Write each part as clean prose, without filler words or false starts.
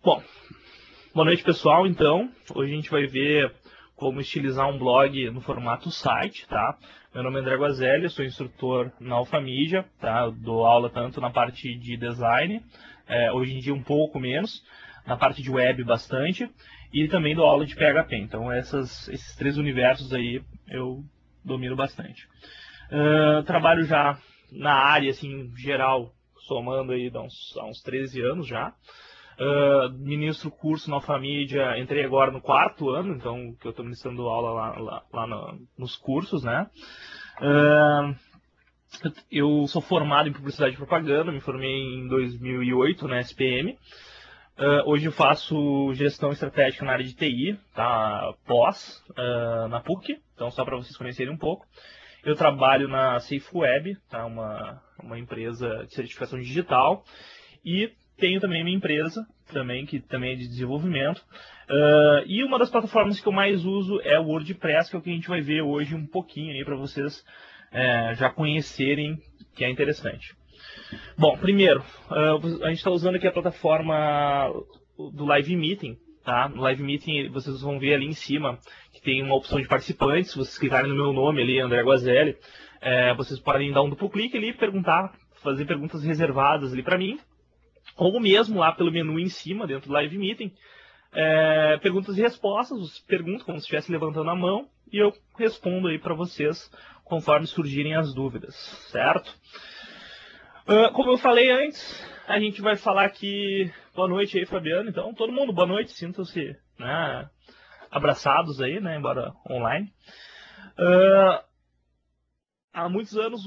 Bom, boa noite pessoal, então, hoje a gente vai ver como estilizar um blog no formato site, tá? Meu nome é André Guazelli, eu sou instrutor na Alphamídia, tá? Eu dou aula tanto na parte de design, hoje em dia um pouco menos, na parte de web bastante, e também dou aula de PHP, então esses três universos aí eu domino bastante. Trabalho já na área, assim, geral, somando aí há uns 13 anos já. Ministro curso na Alphamídia, entrei agora no 4º ano, então que eu estou ministrando aula lá nos cursos, né? Eu sou formado em Publicidade e Propaganda, me formei em 2008 na SPM. Hoje eu faço gestão estratégica na área de TI, tá? Pós, na PUC, então só para vocês conhecerem um pouco. Eu trabalho na SafeWeb, tá? Uma empresa de certificação digital, e tenho também minha empresa, que também é de desenvolvimento. E uma das plataformas que eu mais uso é o WordPress, que é o que a gente vai ver hoje um pouquinho aí para vocês já conhecerem, que é interessante. Bom, primeiro, a gente está usando aqui a plataforma do Live Meeting. Tá? No Live Meeting vocês vão ver ali em cima que tem uma opção de participantes. Se vocês clicarem no meu nome ali, André Guazelli, vocês podem dar um duplo clique ali e fazer perguntas reservadas ali para mim. Ou mesmo lá pelo menu em cima, dentro do Live Meeting, perguntas e respostas. Vocês perguntam como se estivesse levantando a mão e eu respondo aí para vocês conforme surgirem as dúvidas, certo? Como eu falei antes, a gente vai falar aqui. Boa noite aí, Fabiano. Então, todo mundo, boa noite. Sintam-se, né, abraçados aí, né, embora online. Há muitos anos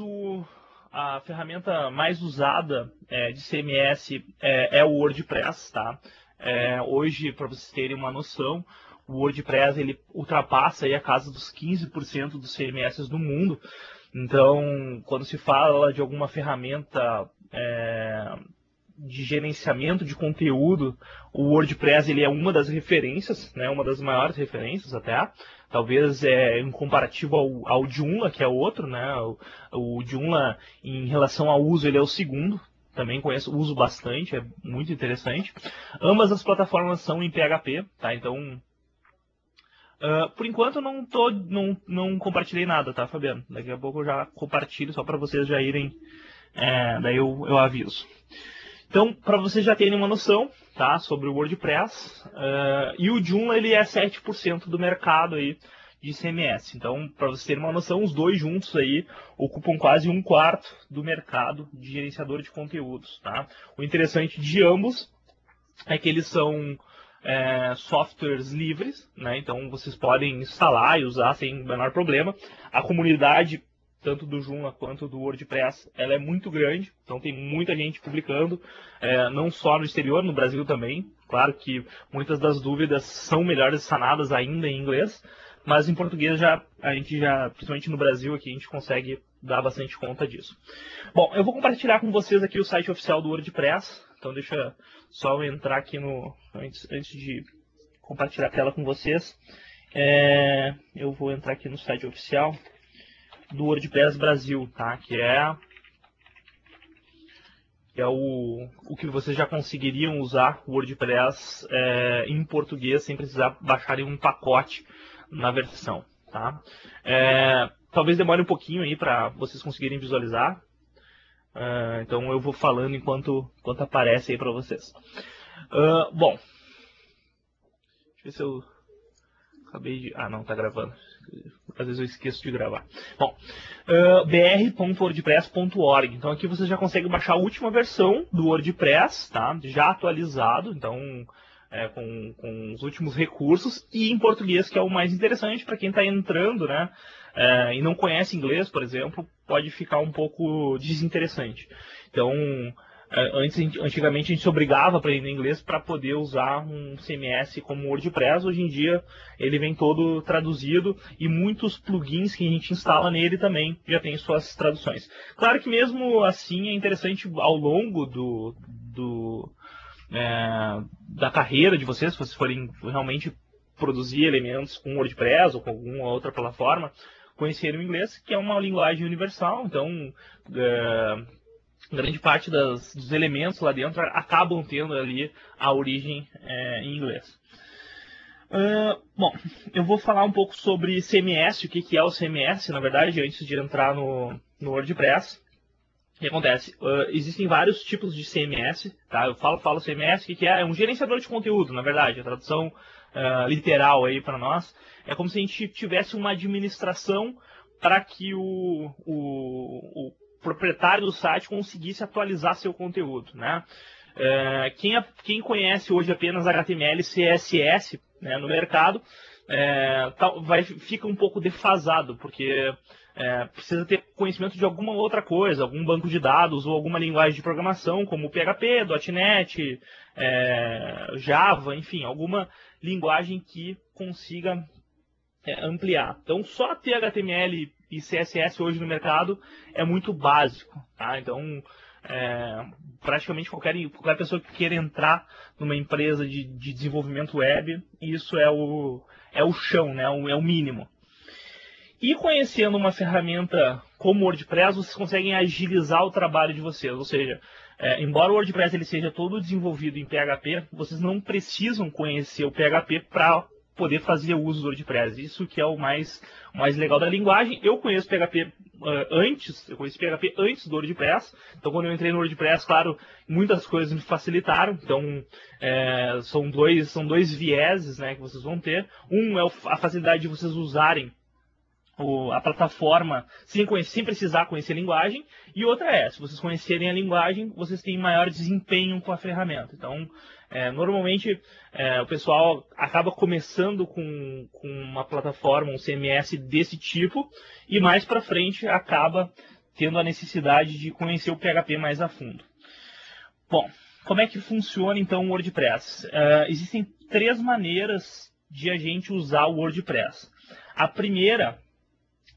a ferramenta mais usada de CMS é o WordPress, tá? Hoje, para vocês terem uma noção, o WordPress ele ultrapassa aí a casa dos 15% dos CMS do mundo. Então, quando se fala de alguma ferramenta de gerenciamento de conteúdo, o WordPress ele é uma das referências, né, uma das maiores referências até. Talvez em comparativo ao Joomla, que é outro, né? O Joomla, em relação ao uso, ele é o segundo. Também uso bastante, é muito interessante. Ambas as plataformas são em PHP, tá? Então, por enquanto eu não compartilhei nada, tá, Fabiano? Daqui a pouco eu já compartilho, só para vocês já irem, daí eu aviso. Então, para vocês já terem uma noção, tá, sobre o WordPress, e o Joomla ele é 7% do mercado aí de CMS. Então, para vocês terem uma noção, os dois juntos aí ocupam quase 1/4 do mercado de gerenciador de conteúdos, tá? O interessante de ambos é que eles são softwares livres, né? Então vocês podem instalar e usar sem o menor problema. A comunidade tanto do Joomla quanto do WordPress, ela é muito grande, então tem muita gente publicando, não só no exterior, no Brasil também. Claro que muitas das dúvidas são melhores sanadas ainda em inglês, mas em português a gente já, principalmente no Brasil, aqui a gente consegue dar bastante conta disso. Bom, eu vou compartilhar com vocês aqui o site oficial do WordPress, então deixa só eu entrar aqui antes de compartilhar a tela com vocês, eu vou entrar aqui no site oficial do WordPress Brasil, tá? Que é o que vocês já conseguiriam usar o WordPress em português sem precisar baixarem um pacote na versão, tá? Talvez demore um pouquinho aí para vocês conseguirem visualizar, então eu vou falando enquanto aparece aí para vocês. Bom, deixa eu ver se eu acabei de... Ah, não, tá gravando. Às vezes eu esqueço de gravar. Bom, br.wordpress.org. Então aqui você já consegue baixar a última versão do WordPress, tá? Já atualizado, então com os últimos recursos e em português, que é o mais interessante para quem está entrando, né? E não conhece inglês, por exemplo, pode ficar um pouco desinteressante. Então, antigamente a gente se obrigava a aprender inglês para poder usar um CMS como o WordPress. Hoje em dia ele vem todo traduzido e muitos plugins que a gente instala nele também já tem suas traduções. Claro que mesmo assim é interessante ao longo da carreira de vocês, se vocês forem realmente produzir elementos com WordPress ou com alguma outra plataforma, conhecerem o inglês, que é uma linguagem universal. Então grande parte dos elementos lá dentro acabam tendo ali a origem em inglês. Bom, eu vou falar um pouco sobre CMS, o que é o CMS, na verdade, antes de entrar no WordPress. O que acontece? Existem vários tipos de CMS, tá? Eu falo CMS, o que é? É um gerenciador de conteúdo, na verdade, a tradução literal aí para nós. É como se a gente tivesse uma administração para que o proprietário do site conseguisse atualizar seu conteúdo, né? Quem conhece hoje apenas HTML e CSS, né, no mercado, fica um pouco defasado, porque precisa ter conhecimento de alguma outra coisa, algum banco de dados ou alguma linguagem de programação, como PHP, .NET, Java, enfim, alguma linguagem que consiga ampliar. Então, só ter HTML e CSS hoje no mercado é muito básico, tá? Então, praticamente qualquer pessoa que queira entrar numa empresa de desenvolvimento web, isso é o chão, né? É o mínimo. E conhecendo uma ferramenta como o WordPress, vocês conseguem agilizar o trabalho de vocês. Ou seja, embora o WordPress ele seja todo desenvolvido em PHP, vocês não precisam conhecer o PHP para poder fazer uso do WordPress. Isso que é o mais legal da linguagem. Eu conheço PHP antes do WordPress. Então, quando eu entrei no WordPress, claro, muitas coisas me facilitaram. Então, são dois vieses, né, que vocês vão ter. Um é a facilidade de vocês usarem a plataforma sem precisar conhecer a linguagem, e outra se vocês conhecerem a linguagem, vocês têm maior desempenho com a ferramenta. Então, normalmente, o pessoal acaba começando com uma plataforma, um CMS desse tipo, e mais para frente acaba tendo a necessidade de conhecer o PHP mais a fundo. Bom, como é que funciona então o WordPress? Existem 3 maneiras de a gente usar o WordPress. A primeira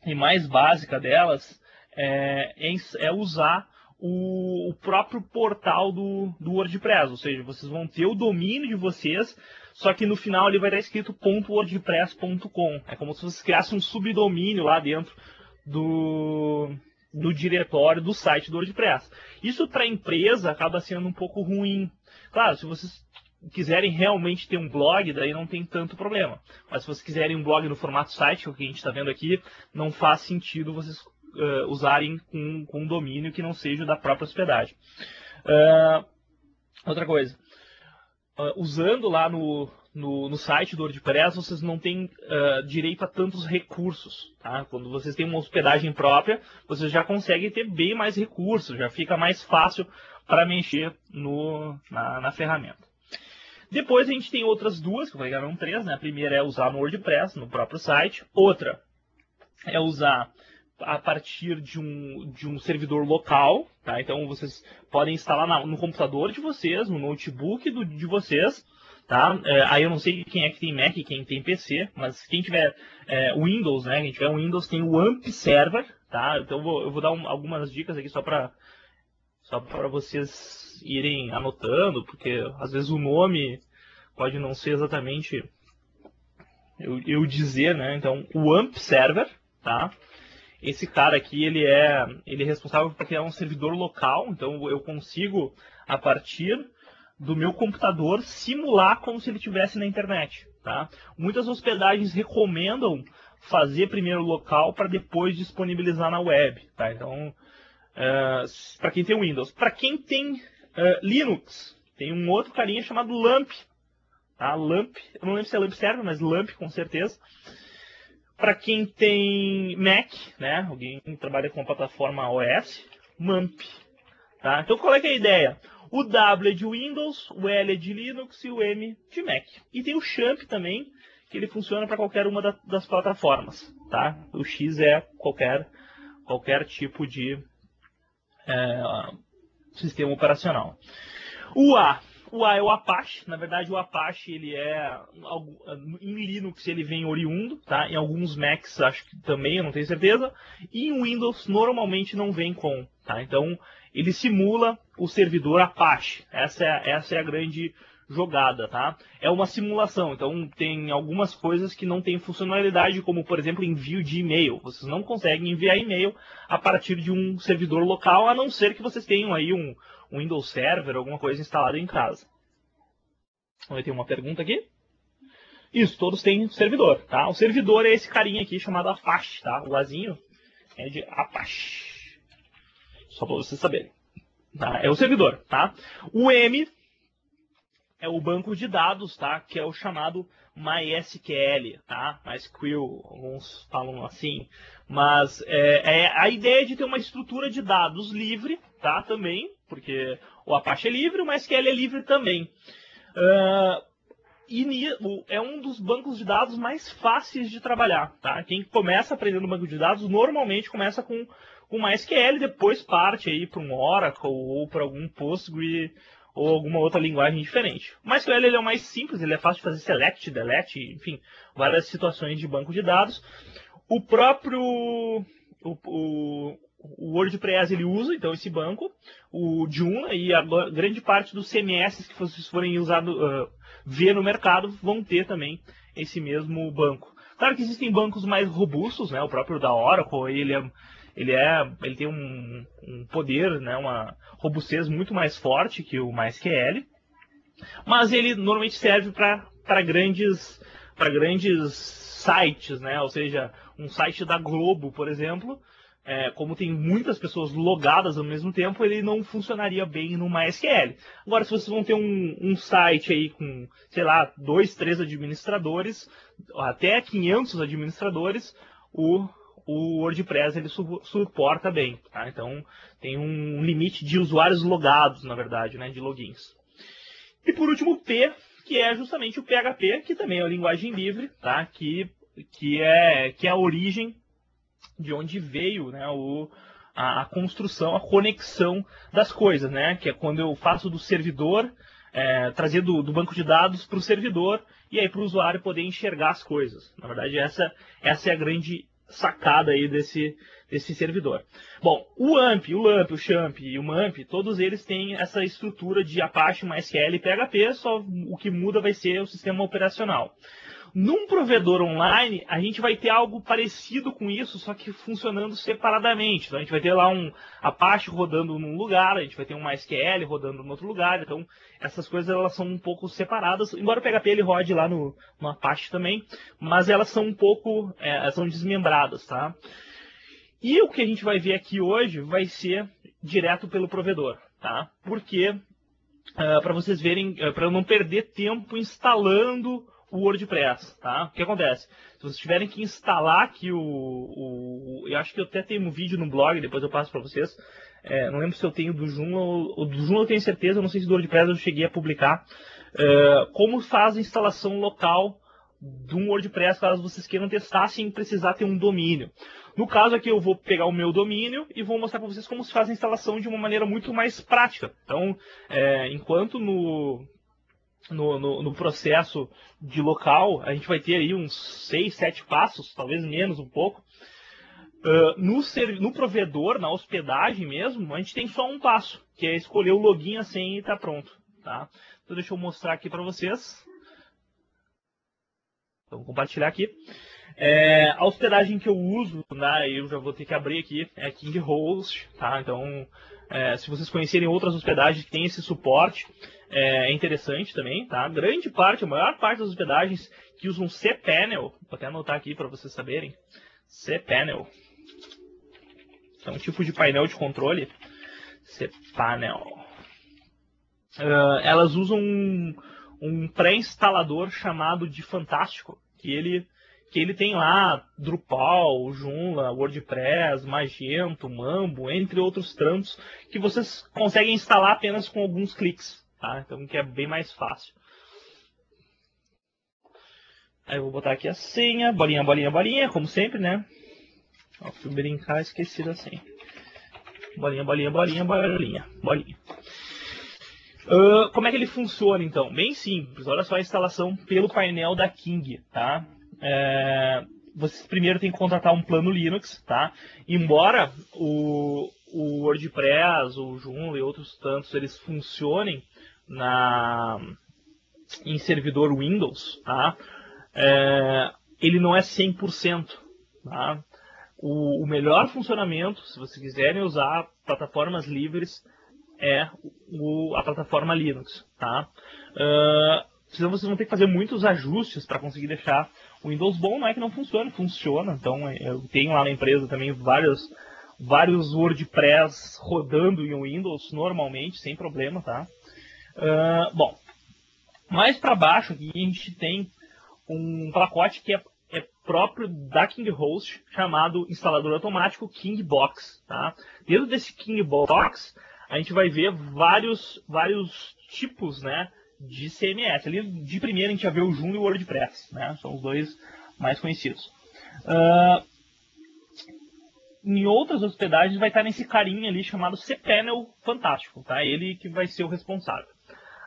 e mais básica delas é usar o próprio portal do WordPress, ou seja, vocês vão ter o domínio de vocês, só que no final ele vai estar escrito .wordpress.com. É como se vocês criassem um subdomínio lá dentro do diretório do site do WordPress. Isso para a empresa acaba sendo um pouco ruim. Claro, se vocês quiserem realmente ter um blog, daí não tem tanto problema. Mas se vocês quiserem um blog no formato site, que é o que a gente está vendo aqui, não faz sentido vocês usarem com um domínio que não seja da própria hospedagem. Outra coisa, usando lá no site do WordPress, vocês não têm direito a tantos recursos. Tá? Quando vocês têm uma hospedagem própria, vocês já conseguem ter bem mais recursos, já fica mais fácil para mexer na ferramenta. Depois a gente tem outras 2, que eu falei que eram 3, né? A primeira é usar no WordPress, no próprio site. Outra é usar a partir de um servidor local, tá? Então vocês podem instalar no computador de vocês, no notebook de vocês, tá? Aí eu não sei quem é que tem Mac e quem tem PC, mas quem tiver Windows, né? Quem tiver Windows tem o AMP Server, tá? Então eu vou dar algumas dicas aqui só para vocês irem anotando, porque às vezes o nome pode não ser exatamente eu dizer, né? Então, o AMP Server, tá? Esse cara aqui, ele é responsável por criar um servidor local, então eu consigo, a partir do meu computador, simular como se ele estivesse na internet, tá? Muitas hospedagens recomendam fazer primeiro local para depois disponibilizar na web, tá? Então, para quem tem Windows. Para quem tem Linux, tem um outro carinha chamado LAMP. Tá? LAMP, eu não lembro se é LAMP Server, mas LAMP com certeza. Para quem tem Mac, né? Alguém que trabalha com a plataforma OS, MAMP. Tá? Então qual é que é a ideia? O W é de Windows, o L é de Linux e o M de Mac. E tem o XAMPP também, que ele funciona para qualquer uma das plataformas. Tá? O X é qualquer tipo de sistema operacional. O A é o Apache. Na verdade, o Apache ele em Linux ele vem oriundo, tá? Em alguns Macs acho que também, eu não tenho certeza. E em Windows normalmente não vem com, tá? Então ele simula o servidor Apache. Essa é a grande jogada, tá? É uma simulação, então tem algumas coisas que não têm funcionalidade, como, por exemplo, envio de e-mail. Vocês não conseguem enviar e-mail a partir de um servidor local, a não ser que vocês tenham aí um Windows Server, alguma coisa instalada em casa. Vamos ter uma pergunta aqui. Isso, todos têm servidor, tá? O servidor é esse carinha aqui chamado Apache, tá? O Azinho é de Apache. Só para vocês saberem. Tá? É o servidor, tá? O M é o banco de dados, tá? Que é o chamado MySQL, tá? MySQL, alguns falam assim. Mas a ideia de ter uma estrutura de dados livre, tá? Também, porque o Apache é livre, o MySQL é livre também. É um dos bancos de dados mais fáceis de trabalhar, tá? Quem começa aprendendo banco de dados normalmente começa com MySQL, depois parte aí para um Oracle ou para algum Postgre ou alguma outra linguagem diferente. O MySQL ele é o mais simples, ele é fácil de fazer select, delete, enfim, várias situações de banco de dados. O próprio o WordPress ele usa então esse banco, o Joomla e a grande parte dos CMS que vocês forem ver no mercado vão ter também esse mesmo banco. Claro que existem bancos mais robustos, né? O próprio da Oracle ele tem um poder, né? Uma robustez muito mais forte que o MySQL, mas ele normalmente serve para grandes sites, né? Ou seja, um site da Globo, por exemplo. Como tem muitas pessoas logadas ao mesmo tempo, ele não funcionaria bem no MySQL. Agora, se vocês vão ter um site aí com, sei lá, 2, 3 administradores, até 500 administradores, o WordPress ele suporta bem. Tá? Então, tem um limite de usuários logados, na verdade, né, de logins. E por último, o P, que é justamente o PHP, que também é uma linguagem livre, tá? que é a origem de onde veio, né, a construção, a conexão das coisas, né, que é quando eu faço do servidor, trazer do banco de dados para o servidor e aí para o usuário poder enxergar as coisas. Na verdade, essa é a grande sacada aí desse servidor. Bom, o AMP, o LAMP, o XAMPP e o MAMP, todos eles têm essa estrutura de Apache, MySQL e PHP, só o que muda vai ser o sistema operacional. Num provedor online, a gente vai ter algo parecido com isso, só que funcionando separadamente. Então, a gente vai ter lá um Apache rodando num lugar, a gente vai ter um MySQL rodando em outro lugar. Então, essas coisas elas são um pouco separadas. Embora o PHP ele rode lá no Apache também, mas elas são um pouco são desmembradas, tá? E o que a gente vai ver aqui hoje vai ser direto pelo provedor, tá? Porque, para vocês verem, para eu não perder tempo instalando o WordPress, tá? O que acontece? Se vocês tiverem que instalar aqui eu acho que eu até tenho um vídeo no blog, depois eu passo para vocês. Não lembro se eu tenho do Joomla, o do Joomla eu tenho certeza, não sei se do WordPress eu cheguei a publicar. Como faz a instalação local de um WordPress, caso vocês queiram testar sem precisar ter um domínio. No caso aqui eu vou pegar o meu domínio e vou mostrar para vocês como se faz a instalação de uma maneira muito mais prática. Então, enquanto no processo de local, a gente vai ter aí uns 6, 7 passos, talvez menos um pouco. No provedor, na hospedagem mesmo, a gente tem só um passo, que é escolher o login, a senha e está pronto. Tá? Então deixa eu mostrar aqui para vocês. Então, vou compartilhar aqui. A hospedagem que eu uso, né, eu já vou ter que abrir aqui, é KingHost. Tá? Então, se vocês conhecerem outras hospedagens que têm esse suporte, é interessante também, tá? A maior parte das hospedagens que usam cPanel, vou até anotar aqui para vocês saberem, cPanel, é um tipo de painel de controle, cPanel. Elas usam um pré-instalador chamado de Fantástico, que ele tem lá Drupal, Joomla, WordPress, Magento, Mambo, entre outros tantos, que vocês conseguem instalar apenas com alguns cliques. Tá? Então, que é bem mais fácil. Aí eu vou botar aqui a senha, bolinha, bolinha, bolinha, como sempre, né? Ó, fui brincar, esqueci da senha. Bolinha, bolinha, bolinha, bolinha, bolinha. Como é que ele funciona, então? Bem simples. Olha só a instalação pelo painel da King, tá? Vocês primeiro têm que contratar um plano Linux, tá? Embora o WordPress, o Joomla e outros tantos, eles funcionem em servidor Windows, tá? Ele não é 100%. Tá? O melhor funcionamento, se vocês quiserem usar plataformas livres, é a plataforma Linux. Tá? Senão vocês vão ter que fazer muitos ajustes para conseguir deixar o Windows bom. Não é que não funcione, funciona. Então eu tenho lá na empresa também vários WordPress rodando em Windows normalmente, sem problema. Tá? Bom, mais para baixo aqui a gente tem um pacote que é próprio da KingHost, chamado instalador automático KingBox. Tá? Dentro desse KingBox, a gente vai ver vários tipos, né, de CMS. Ali de primeira a gente já vê o Joomla e o WordPress, né? São os dois mais conhecidos. Em outras hospedagens vai estar nesse carinha ali chamado cPanel Fantástico, tá? Ele que vai ser o responsável.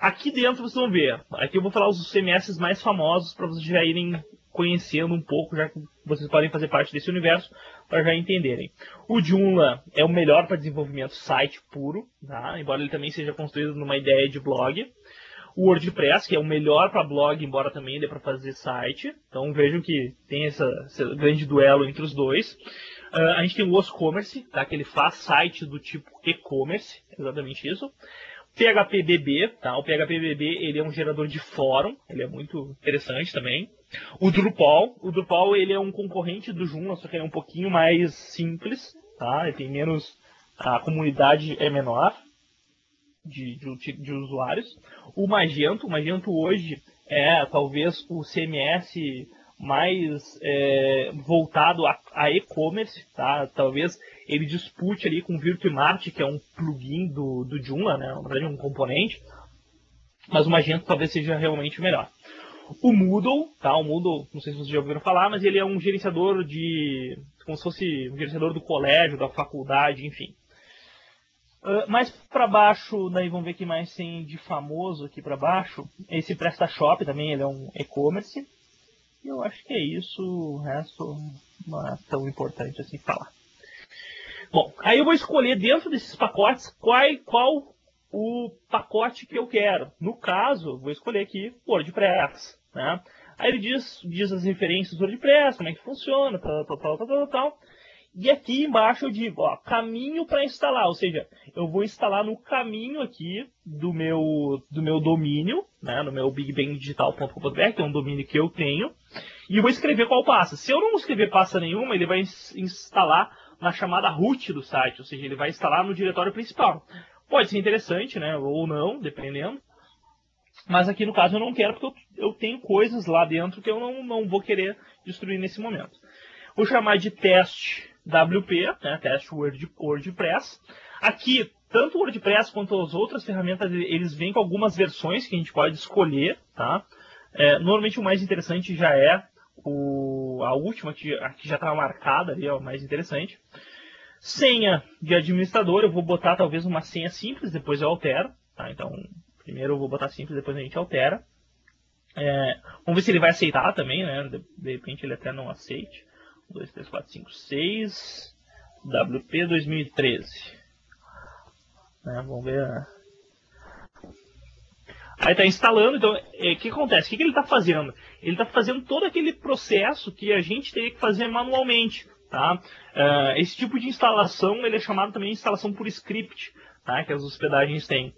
Aqui dentro vocês vão ver, aqui eu vou falar os CMS mais famosos para vocês já irem conhecendo um pouco, já que vocês podem fazer parte desse universo, para já entenderem. O Joomla é o melhor para desenvolvimento site puro, tá? Embora ele também seja construído numa ideia de blog. O WordPress, que é o melhor para blog, embora também dê para fazer site. Então vejam que tem esse grande duelo entre os dois. A gente tem o WooCommerce, tá? Que ele faz site do tipo e-commerce, exatamente isso. PHPBB, tá? O PHPBB ele é um gerador de fórum, ele é muito interessante também. O Drupal ele é um concorrente do Joomla, só que ele é um pouquinho mais simples, tá? Ele tem menos, a comunidade é menor de usuários. O Magento hoje é talvez o CMS mais voltado a e-commerce, tá? Talvez ele dispute ali com o Virtuemart, que é um plugin do Joomla, né? Na verdade, um componente. Mas o Magento talvez seja realmente o melhor. O Moodle, tá? O Moodle, não sei se vocês já ouviram falar, mas ele é um gerenciador como se fosse um gerenciador do colégio, da faculdade, enfim. Mais para baixo, daí vamos ver o que mais tem de famoso aqui para baixo. Esse PrestaShop também, ele é um e-commerce. E eu acho que é isso, o resto não é tão importante assim falar. Bom, aí eu vou escolher dentro desses pacotes qual o pacote que eu quero. No caso, vou escolher aqui WordPress, né? Aí ele diz as referências do WordPress, como é que funciona, tal. E aqui embaixo eu digo, ó, caminho para instalar, ou seja, eu vou instalar no caminho aqui do meu domínio, né, no meu bigbangdigital.com.br, que é um domínio que eu tenho, e eu vou escrever qual pasta. Se eu não escrever pasta nenhuma, ele vai instalar na chamada root do site, ou seja, ele vai instalar no diretório principal. Pode ser interessante, né, ou não, dependendo. Mas aqui no caso eu não quero, porque eu tenho coisas lá dentro que eu não vou querer destruir nesse momento. Vou chamar de teste WP, né, teste WordPress. Aqui, tanto o WordPress quanto as outras ferramentas, eles vêm com algumas versões que a gente pode escolher. Tá? Normalmente o mais interessante já é a última, que já está marcada ali, é o mais interessante. Senha de administrador, eu vou botar talvez uma senha simples, depois eu altero. Tá? Então, primeiro eu vou botar simples, depois a gente altera. Vamos ver se ele vai aceitar também, né? De repente ele até não aceite. 1, 2, 3, 4, 5, 6. WP 2013. Vamos ver. Aí está instalando. Então, o que acontece? O que ele está fazendo? Ele está fazendo todo aquele processo que a gente teria que fazer manualmente. Tá? Esse tipo de instalação ele é chamado também de instalação por script, tá? Que as hospedagens têm.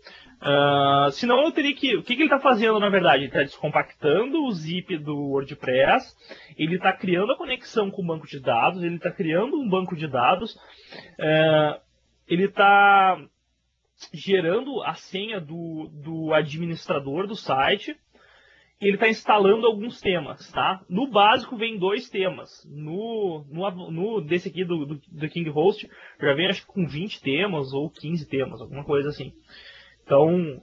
Senão eu teria que... O que ele está fazendo, na verdade? Ele está descompactando o zip do WordPress, ele está criando a conexão com o banco de dados, ele está criando um banco de dados, ele está gerando a senha do administrador do site, e ele está instalando alguns temas. Tá? No básico vem 2 temas. Desse aqui do KingHost, já vem acho que com 20 temas ou 15 temas, alguma coisa assim. Então,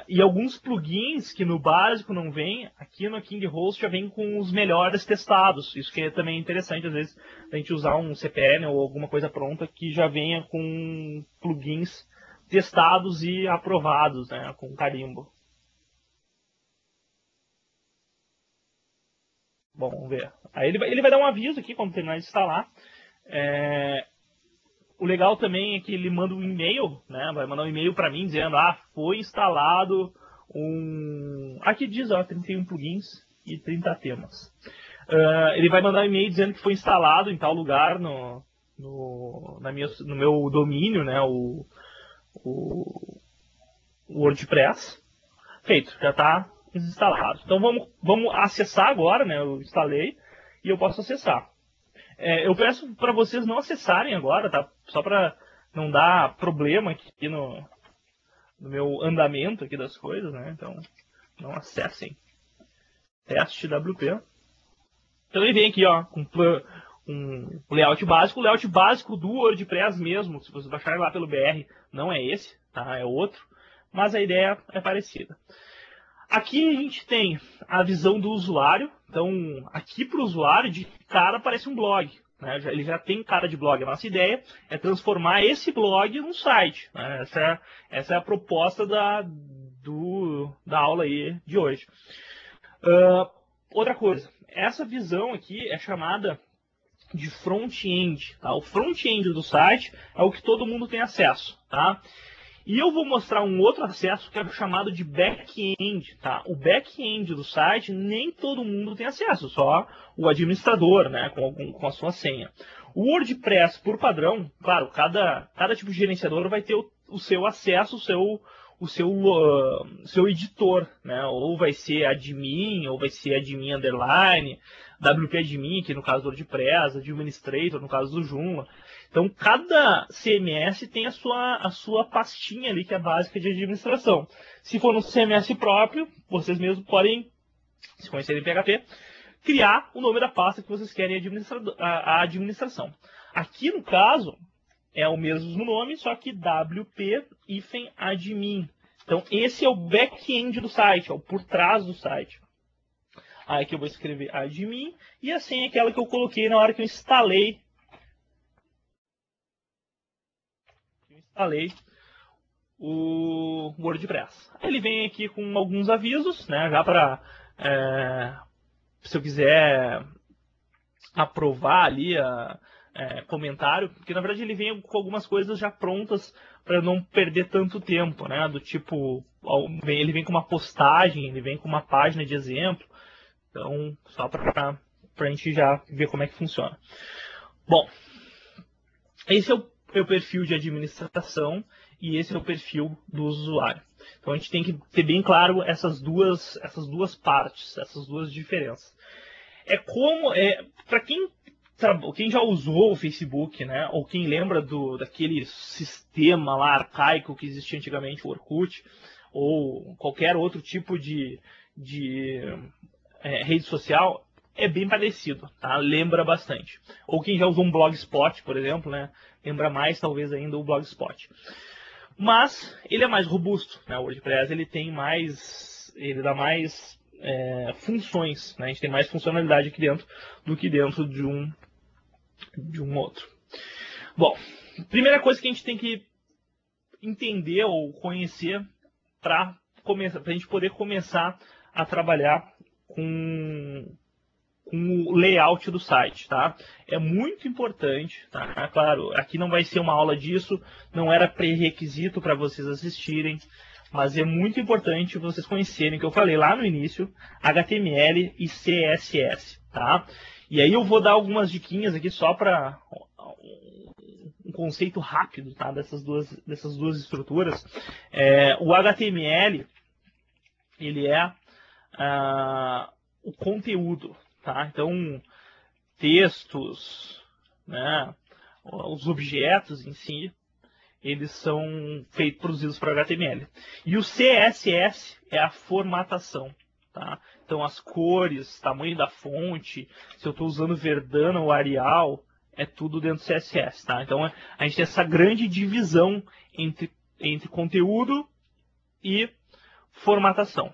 e alguns plugins que no básico não vem, aqui no KingHost já vem com os melhores testados. Isso que é também interessante, às vezes, a gente usar um cPanel ou alguma coisa pronta que já venha com plugins testados e aprovados, né, com carimbo. Bom, vamos ver. Aí ele vai dar um aviso aqui quando terminar de instalar. O legal também é que ele manda um e-mail, né? Vai mandar um e-mail para mim dizendo, foi instalado Aqui diz, ó, 31 plugins e 30 temas. Ele vai mandar um e-mail dizendo que foi instalado em tal lugar no meu domínio, né, o WordPress. Feito, já está instalado. Então vamos acessar agora, né, eu instalei e eu posso acessar. Eu peço para vocês não acessarem agora, tá? Só para não dar problema aqui no meu andamento aqui das coisas, né? Então, não acessem. Teste WP. Então ele vem aqui, ó, com um layout básico. O layout básico do WordPress mesmo, se você baixar lá pelo BR, não é esse, tá? É outro. Mas a ideia é parecida. Aqui a gente tem a visão do usuário. Então, aqui para o usuário, de cara, parece um blog. Né? Ele já tem cara de blog. A nossa ideia é transformar esse blog num site. Né? Essa é a proposta da aula aí de hoje. Outra coisa, essa visão aqui é chamada de front-end. Tá? O front-end do site é o que todo mundo tem acesso. Tá? E eu vou mostrar um outro acesso que é chamado de back-end. Tá? O back-end do site nem todo mundo tem acesso, só o administrador, né, com a sua senha. O WordPress, por padrão, claro, cada tipo de gerenciador vai ter o seu acesso, o seu editor, né? Ou vai ser admin, ou vai ser admin underline, WP admin, que no caso do WordPress, administrator, no caso do Joomla. Então, cada CMS tem a sua pastinha ali, que é básica de administração. Se for no CMS próprio, vocês mesmos podem, se conhecerem PHP, criar o nome da pasta que vocês querem a administração. Aqui, no caso, é o mesmo nome, só que WP-admin. Então, esse é o back-end do site, é o por trás do site. Aí aqui eu vou escrever admin, e a senha é aquela que eu coloquei na hora que eu instalei o WordPress. Ele vem aqui com alguns avisos, né, já para, se eu quiser aprovar ali comentário, porque na verdade ele vem com algumas coisas já prontas para não perder tanto tempo, né, do tipo, ele vem com uma postagem, ele vem com uma página de exemplo, então só para a gente já ver como é que funciona. Bom, esse é o perfil de administração e esse é o perfil do usuário. Então a gente tem que ter bem claro essas duas partes, essas duas diferenças. Para quem já usou o Facebook, né, ou quem lembra daquele sistema lá arcaico que existia antigamente, o Orkut, ou qualquer outro tipo de rede social, é bem parecido, tá? Lembra bastante. Ou quem já usou um Blogspot, por exemplo, né? Lembra mais, talvez, ainda o Blogspot. Mas ele é mais robusto, né? O WordPress ele dá mais funções, né? A gente tem mais funcionalidade aqui dentro do que dentro de um outro. Bom, primeira coisa que a gente tem que entender ou conhecer para a gente poder começar a trabalhar com o layout do site, tá? É muito importante, tá? Claro, aqui não vai ser uma aula disso, não era pré-requisito para vocês assistirem, mas é muito importante vocês conhecerem, que eu falei lá no início, HTML e CSS, tá? E aí eu vou dar algumas diquinhas aqui só para um conceito rápido, tá? Dessas duas estruturas. O HTML, ele é o conteúdo, tá? Então, textos, né, os objetos em si, eles são produzidos por HTML. E o CSS é a formatação, tá? Então, as cores, tamanho da fonte, se eu estou usando Verdana ou Arial, é tudo dentro do CSS, tá? Então, a gente tem essa grande divisão entre conteúdo e formatação.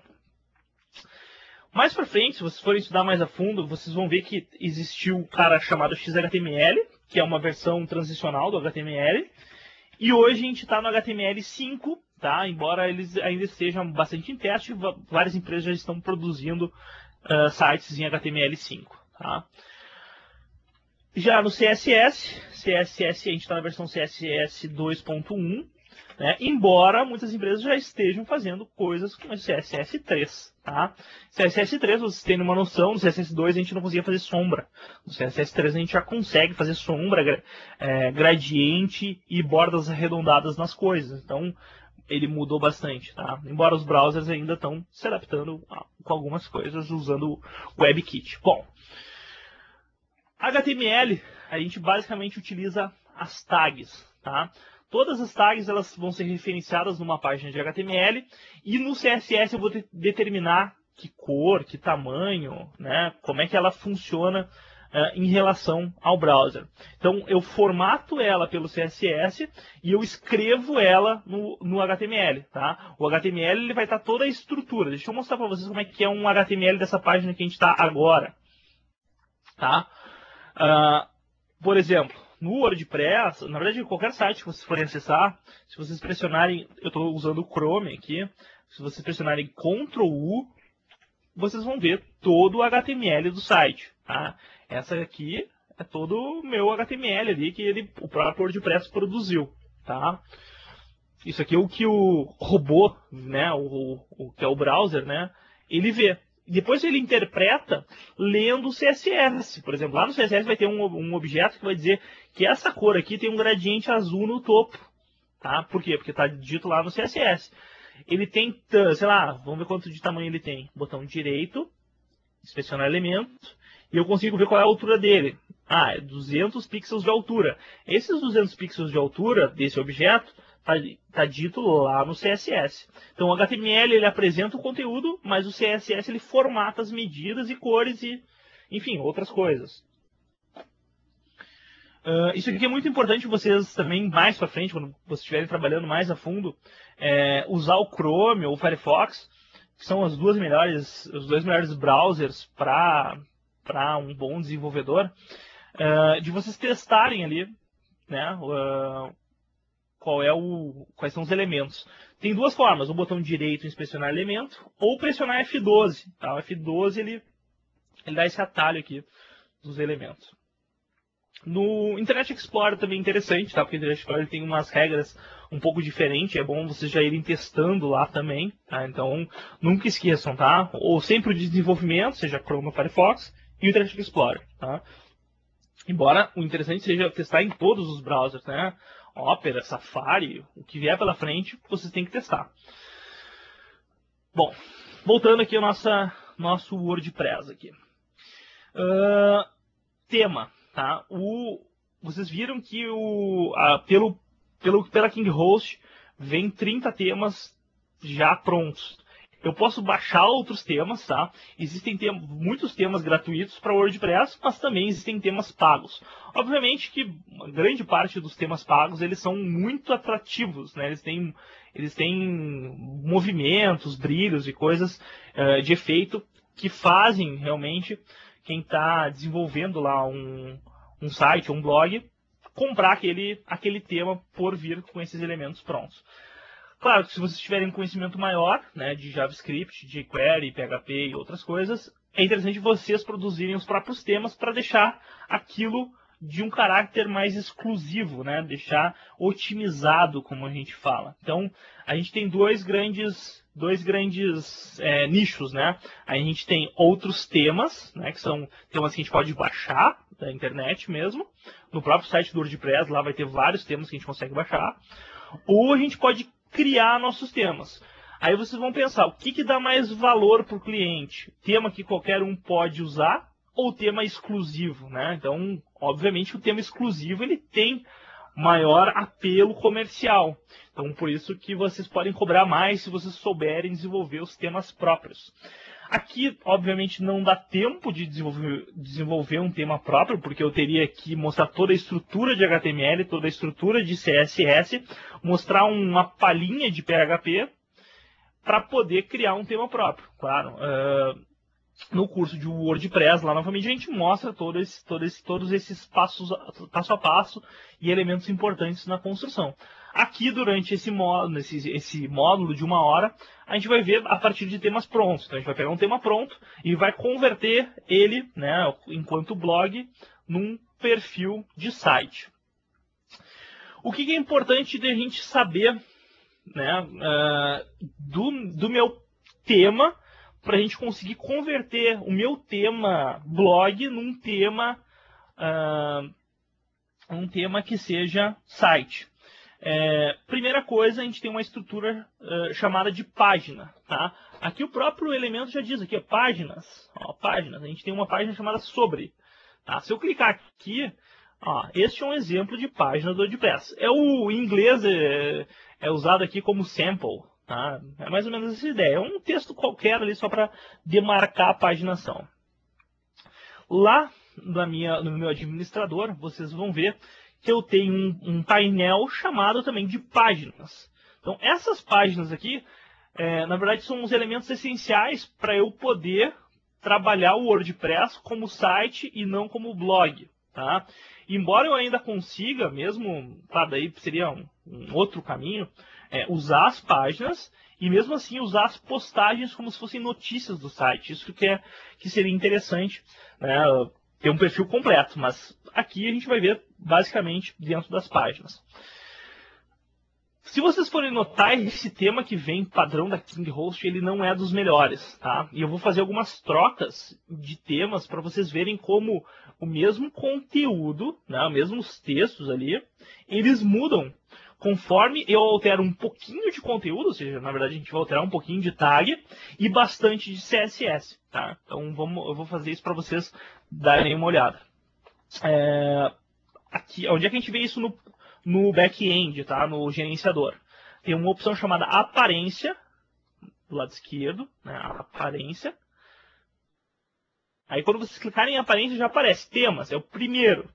Mais para frente, se vocês forem estudar mais a fundo, vocês vão ver que existiu um cara chamado XHTML, que é uma versão transicional do HTML, e hoje a gente está no HTML5, tá? Embora eles ainda estejam bastante em teste, várias empresas já estão produzindo sites em HTML5, tá? Já no CSS a gente está na versão CSS 2.1, né? Embora muitas empresas já estejam fazendo coisas com CSS3. Tá? CSS3, vocês têm uma noção, no CSS2 a gente não conseguia fazer sombra. No CSS3 a gente já consegue fazer sombra, gradiente e bordas arredondadas nas coisas. Então, ele mudou bastante, tá? Embora os browsers ainda estão se adaptando com algumas coisas usando o WebKit. Bom, HTML, a gente basicamente utiliza as tags, tá? Todas as tags elas vão ser referenciadas numa página de HTML e no CSS eu vou determinar que cor, que tamanho, né? Como é que ela funciona em relação ao browser. Então eu formato ela pelo CSS e eu escrevo ela no HTML, tá? O HTML ele vai estar toda a estrutura. Deixa eu mostrar para vocês como é que é um HTML dessa página que a gente está agora, tá? Por exemplo, no WordPress, na verdade, qualquer site que vocês forem acessar, se vocês pressionarem, eu estou usando o Chrome aqui, se vocês pressionarem Ctrl U, vocês vão ver todo o HTML do site. Tá? Essa aqui é todo o meu HTML ali que o próprio WordPress produziu. Tá? Isso aqui é o que o robô, né, o que é o browser, né, ele vê. Depois ele interpreta lendo o CSS. Por exemplo, lá no CSS vai ter um objeto que vai dizer que essa cor aqui tem um gradiente azul no topo. Tá? Por quê? Porque está dito lá no CSS. Ele tem, sei lá, vamos ver quanto de tamanho ele tem. Botão direito, inspecionar elemento, e eu consigo ver qual é a altura dele. É 200 pixels de altura. Esses 200 pixels de altura desse objeto está dito lá no CSS. Então o HTML ele apresenta o conteúdo, mas o CSS ele formata as medidas e cores e, enfim, outras coisas. Isso aqui é muito importante vocês também mais para frente, quando vocês estiverem trabalhando mais a fundo, usar o Chrome ou o Firefox, que são os dois melhores browsers para um bom desenvolvedor, de vocês testarem ali, né, quais são os elementos. Tem duas formas, o botão direito inspecionar elemento ou pressionar F12. Tá? O F12 ele dá esse atalho aqui dos elementos. No Internet Explorer também é interessante, tá? Porque o Internet Explorer tem umas regras um pouco diferentes, é bom vocês já irem testando lá também, tá? Então, nunca esqueçam, tá? Ou sempre o desenvolvimento, seja Chrome ou Firefox, e o Internet Explorer, tá? Embora o interessante seja testar em todos os browsers, né? Opera, Safari, o que vier pela frente, vocês têm que testar. Bom, voltando aqui ao nosso WordPress aqui. Tema, tá? Vocês viram que pela KingHost vem 30 temas já prontos. Eu posso baixar outros temas, tá? Existem muitos temas gratuitos para WordPress, mas também existem temas pagos. Obviamente que uma grande parte dos temas pagos eles são muito atrativos, né? Eles têm movimentos, brilhos e coisas de efeito que fazem realmente quem está desenvolvendo lá um site ou um blog comprar aquele tema por vir com esses elementos prontos. Claro que se vocês tiverem um conhecimento maior, né, de JavaScript, jQuery, PHP e outras coisas, é interessante vocês produzirem os próprios temas para deixar aquilo de um caráter mais exclusivo, né, deixar otimizado, como a gente fala. Então, a gente tem dois grandes nichos, né? A gente tem outros temas, né, que são temas que a gente pode baixar da internet mesmo. No próprio site do WordPress, lá vai ter vários temas que a gente consegue baixar. Ou a gente pode criar nossos temas. Aí vocês vão pensar, o que dá mais valor para o cliente? Tema que qualquer um pode usar ou tema exclusivo, né? Então, obviamente, o tema exclusivo ele tem maior apelo comercial. Então, por isso que vocês podem cobrar mais se vocês souberem desenvolver os temas próprios. Aqui, obviamente, não dá tempo de desenvolver um tema próprio, porque eu teria que mostrar toda a estrutura de HTML, toda a estrutura de CSS, mostrar uma palhinha de PHP para poder criar um tema próprio. Claro, no curso de WordPress, lá novamente, a gente mostra todos esses passos, passo a passo e elementos importantes na construção. Aqui, durante esse módulo de 1 hora, a gente vai ver a partir de temas prontos. Então, a gente vai pegar um tema pronto e vai converter ele, né, enquanto blog, num perfil de site. O que é importante de a gente saber né, do meu tema, para a gente conseguir converter o meu tema blog num tema que seja site. Primeira coisa, a gente tem uma estrutura chamada de página. Tá? Aqui o próprio elemento já diz aqui, páginas. Páginas. A gente tem uma página chamada sobre. Tá? Se eu clicar aqui, este é um exemplo de página do WordPress. O inglês é usado aqui como sample. Tá? É mais ou menos essa ideia. É um texto qualquer ali só para demarcar a paginação. Lá no meu administrador, vocês vão ver que eu tenho um painel chamado também de páginas. Então, essas páginas aqui, na verdade, são os elementos essenciais para eu poder trabalhar o WordPress como site e não como blog. Tá? Embora eu ainda consiga, mesmo, daí seria um outro caminho, usar as páginas e mesmo assim usar as postagens como se fossem notícias do site. Isso que seria interessante, né? Ter um perfil completo, mas aqui a gente vai ver basicamente dentro das páginas. Se vocês forem notar, esse tema que vem padrão da KingHost, ele não é dos melhores, tá? E eu vou fazer algumas trocas de temas para vocês verem como o mesmo conteúdo, né, os mesmos textos ali, eles mudam conforme eu altero um pouquinho de conteúdo, ou seja, na verdade a gente vai alterar um pouquinho de tag e bastante de CSS, tá? Então eu vou fazer isso para vocês darem uma olhada. Aqui, onde é que a gente vê isso no back-end, tá? No gerenciador? Tem uma opção chamada aparência, do lado esquerdo, né? Aparência. Aí quando vocês clicarem em aparência já aparece temas, é o primeiro.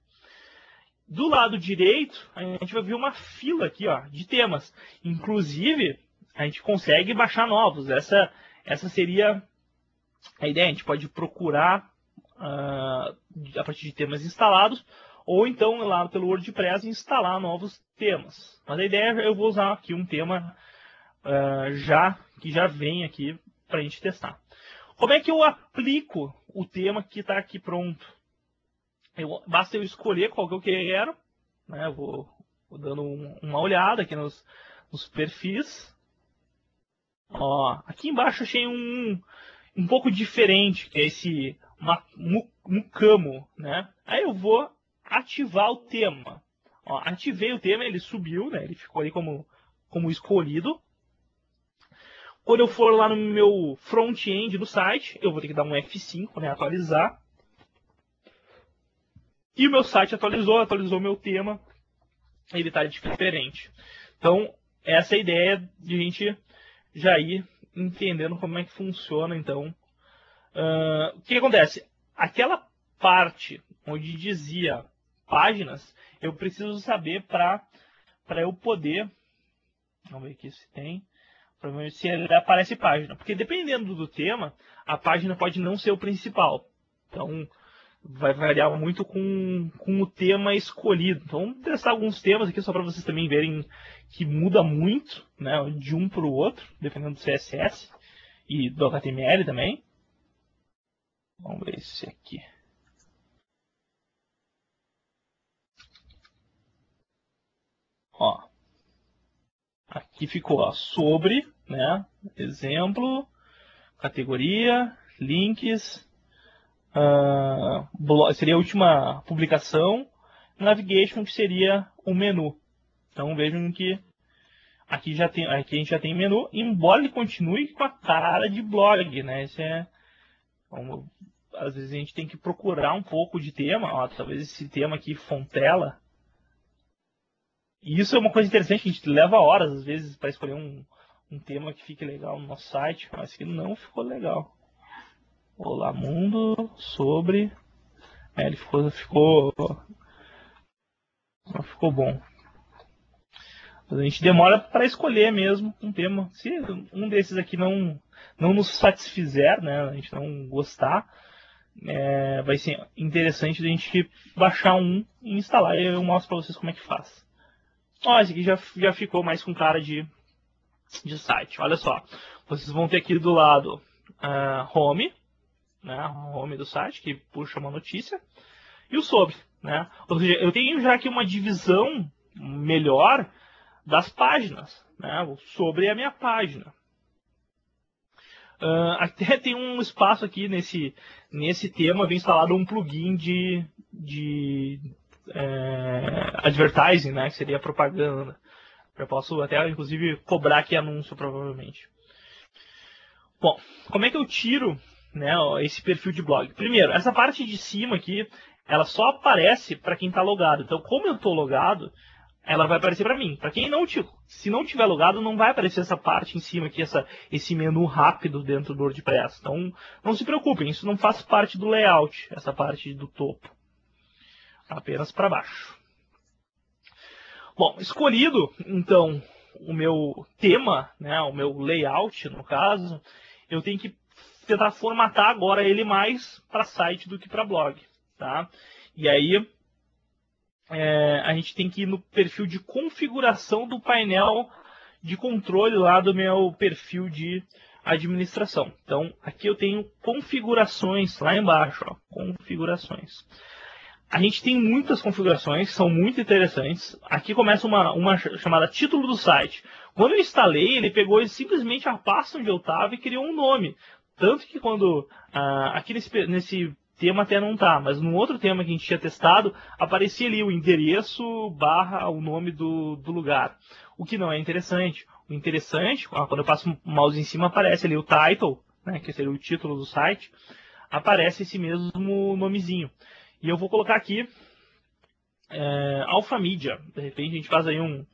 Do lado direito, a gente vai ver uma fila aqui, de temas. Inclusive, a gente consegue baixar novos. Essa seria a ideia. A gente pode procurar a partir de temas instalados, ou então lá pelo WordPress instalar novos temas. Mas a ideia é eu vou usar aqui um tema que já vem aqui para a gente testar. Como é que eu aplico o tema que está aqui pronto? Basta eu escolher qual que eu quero, né? Eu vou dando uma olhada aqui nos perfis. Aqui embaixo achei um pouco diferente, que é esse Mucamo, né? Aí eu vou ativar o tema. Ativei o tema, ele subiu, né? Ele ficou ali como escolhido. Quando eu for lá no meu front-end do site, eu vou ter que dar um F5, né? Atualizar. E o meu site atualizou o meu tema, ele está diferente. Então, essa é a ideia de a gente já ir entendendo como é que funciona. Então, o que acontece? Aquela parte onde dizia páginas, eu preciso saber para eu poder... Vamos ver aqui se tem... Para ver se aparece página. Porque dependendo do tema, a página pode não ser o principal. Então, vai variar muito com o tema escolhido. Então, vamos testar alguns temas aqui só para vocês também verem que muda muito, né, de um para o outro, dependendo do CSS e do HTML também. Vamos ver esse aqui. Aqui ficou sobre, né, exemplo, categoria, links, seria a última publicação, navigation, que seria o menu. Então vejam que aqui a gente já tem menu, embora ele continue com a cara de blog, né? Às vezes a gente tem que procurar um pouco de tema, talvez esse tema aqui, Fontela. E isso é uma coisa interessante, que a gente leva horas às vezes para escolher um tema que fique legal no nosso site, mas que não ficou legal. Olá Mundo sobre... ele ficou bom. Mas a gente demora para escolher mesmo um tema. Se um desses aqui não nos satisfizer, né, a gente não gostar, vai ser interessante a gente baixar um e instalar. E eu mostro para vocês como é que faz. Esse aqui já ficou mais com cara de site. Olha só, vocês vão ter aqui do lado Home, né, Home do site, que puxa uma notícia, e o sobre, né? Ou seja, eu tenho já aqui uma divisão melhor das páginas, né, sobre a minha página. Até tem um espaço aqui nesse tema, vem instalado um plugin de advertising, né, que seria propaganda. Eu posso até, inclusive, cobrar aqui anúncio, provavelmente. Bom, como é que eu tiro, né, esse perfil de blog? Primeiro, essa parte de cima aqui, ela só aparece para quem está logado. Então, como eu estou logado, ela vai aparecer para mim. Para quem não se não tiver logado, não vai aparecer essa parte em cima aqui, esse menu rápido dentro do WordPress. Então, não se preocupem, isso não faz parte do layout, essa parte do topo. Apenas para baixo. Bom, escolhido, então, o meu tema, né, o meu layout, no caso, eu tenho que tentar formatar agora ele mais para site do que para blog. Tá? E aí, a gente tem que ir no perfil de configuração do painel de controle lá do meu perfil de administração. Então, aqui eu tenho configurações lá embaixo, ó, configurações. A gente tem muitas configurações, são muito interessantes. Aqui começa uma chamada título do site. Quando eu instalei, ele pegou simplesmente a pasta onde eu estava e criou um nome. Tanto que quando, aqui nesse tema até não está, mas no outro tema que a gente tinha testado, aparecia ali o endereço / o nome do lugar. O que não é interessante. O interessante, quando eu passo o mouse em cima, aparece ali o title, né, que seria o título do site, aparece esse mesmo nomezinho. E eu vou colocar aqui Alpha Media. De repente a gente faz aí um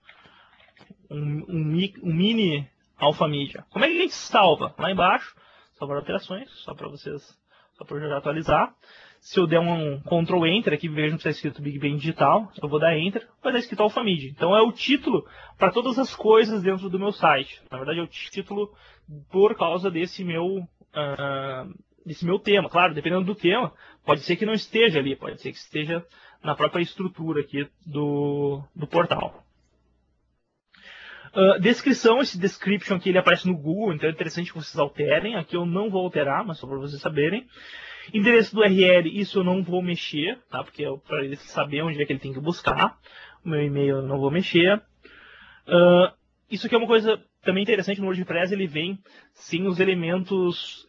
mini Alpha Media. Como é que a gente salva? Lá embaixo, salvar alterações, só para eu já atualizar. Se eu der um Ctrl Enter aqui, vejam que está escrito Big Bang Digital, eu vou dar Enter, vai dar escrito Alpha Media. Então é o título para todas as coisas dentro do meu site. Na verdade é o título por causa desse meu tema. Claro, dependendo do tema, pode ser que não esteja ali, pode ser que esteja na própria estrutura aqui do portal. Descrição, esse description aqui ele aparece no Google, então é interessante que vocês alterem. Aqui eu não vou alterar, mas só para vocês saberem. Endereço do URL, isso eu não vou mexer, tá? Porque é para ele saber onde é que ele tem que buscar. O meu e-mail eu não vou mexer. Isso aqui é uma coisa também interessante no WordPress, ele vem sem os elementos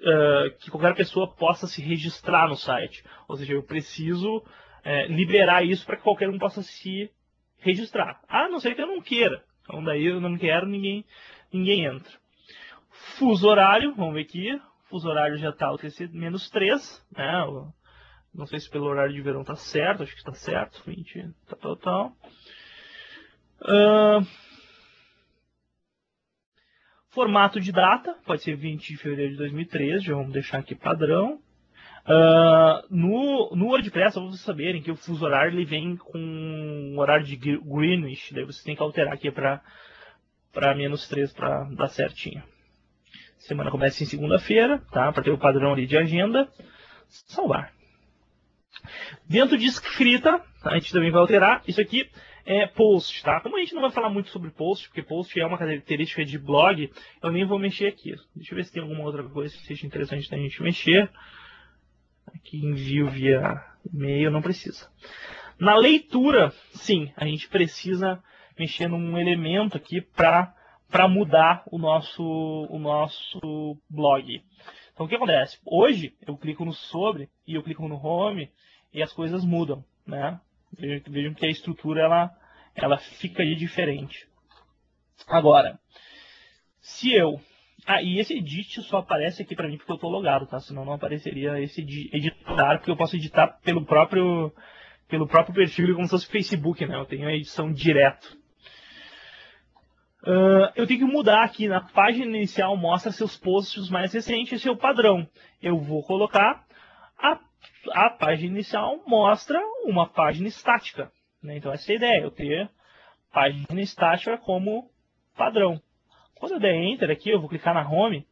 que qualquer pessoa possa se registrar no site. Ou seja, eu preciso liberar isso para que qualquer um possa se registrar. A não ser que eu não queira. Então daí eu não quero, ninguém entra. Fuso horário, vamos ver aqui. Fuso horário já está -3, né? Não sei se pelo horário de verão está certo, acho que está certo. 20, tal. Formato de data, pode ser 20 de fevereiro de 2013, já vamos deixar aqui padrão. No WordPress, para vocês saberem que o fuso horário ele vem com um horário de Greenwich, daí você tem que alterar aqui para -3 para dar certinho. Semana começa em segunda-feira, tá? Para ter o padrão ali de agenda. Salvar. Dentro de escrita, a gente também vai alterar. Isso aqui é post, tá? Como a gente não vai falar muito sobre post, porque post é uma característica de blog, eu nem vou mexer aqui. Deixa eu ver se tem alguma outra coisa que seja interessante da gente mexer. Aqui envio via e-mail, não precisa. Na leitura, sim, a gente precisa mexer num elemento aqui para mudar o nosso blog. Então o que acontece? Hoje eu clico no sobre e eu clico no home e as coisas mudam, né? Vejam que a estrutura ela fica aí diferente. Agora, se eu... e esse edit só aparece aqui para mim porque eu estou logado, tá? Senão não apareceria esse editar, porque eu posso editar pelo próprio perfil, como se fosse Facebook, né? Eu tenho a edição direto. Eu tenho que mudar aqui na página inicial, mostra seus posts mais recentes, esse é o padrão. Eu vou colocar a página inicial mostra uma página estática, né? Então essa é a ideia, eu ter página estática como padrão. Quando eu der Enter aqui, eu vou clicar na Home.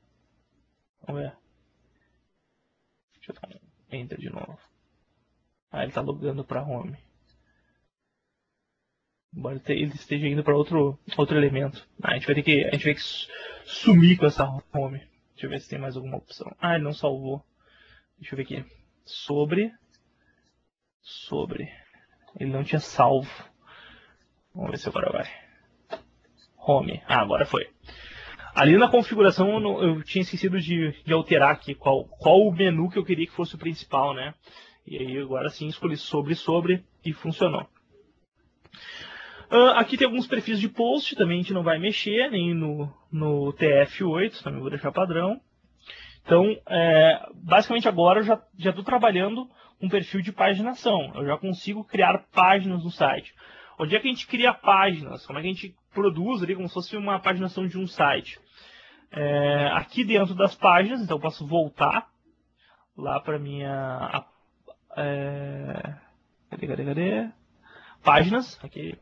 Vamos ver. Deixa eu dar um Enter de novo. Ele está logando para Home. Embora ele esteja indo para outro elemento. A gente vai ter que sumir com essa Home. Deixa eu ver se tem mais alguma opção. Ele não salvou. Deixa eu ver aqui. Sobre. Ele não tinha salvo. Vamos ver se agora vai. Home. Ah, agora foi. Ali na configuração eu tinha esquecido de alterar aqui qual o menu que eu queria que fosse o principal, né? E aí agora sim escolhi sobre e funcionou. Aqui tem alguns perfis de post, também a gente não vai mexer, nem no TF8, também vou deixar padrão. Então, basicamente agora eu já estou trabalhando um perfil de paginação. Eu já consigo criar páginas no site. Onde é que a gente cria páginas? Como é que a gente produz ali como se fosse uma paginação de um site? Aqui dentro das páginas, então eu posso voltar lá para minha... Cadê? Páginas. Aqui.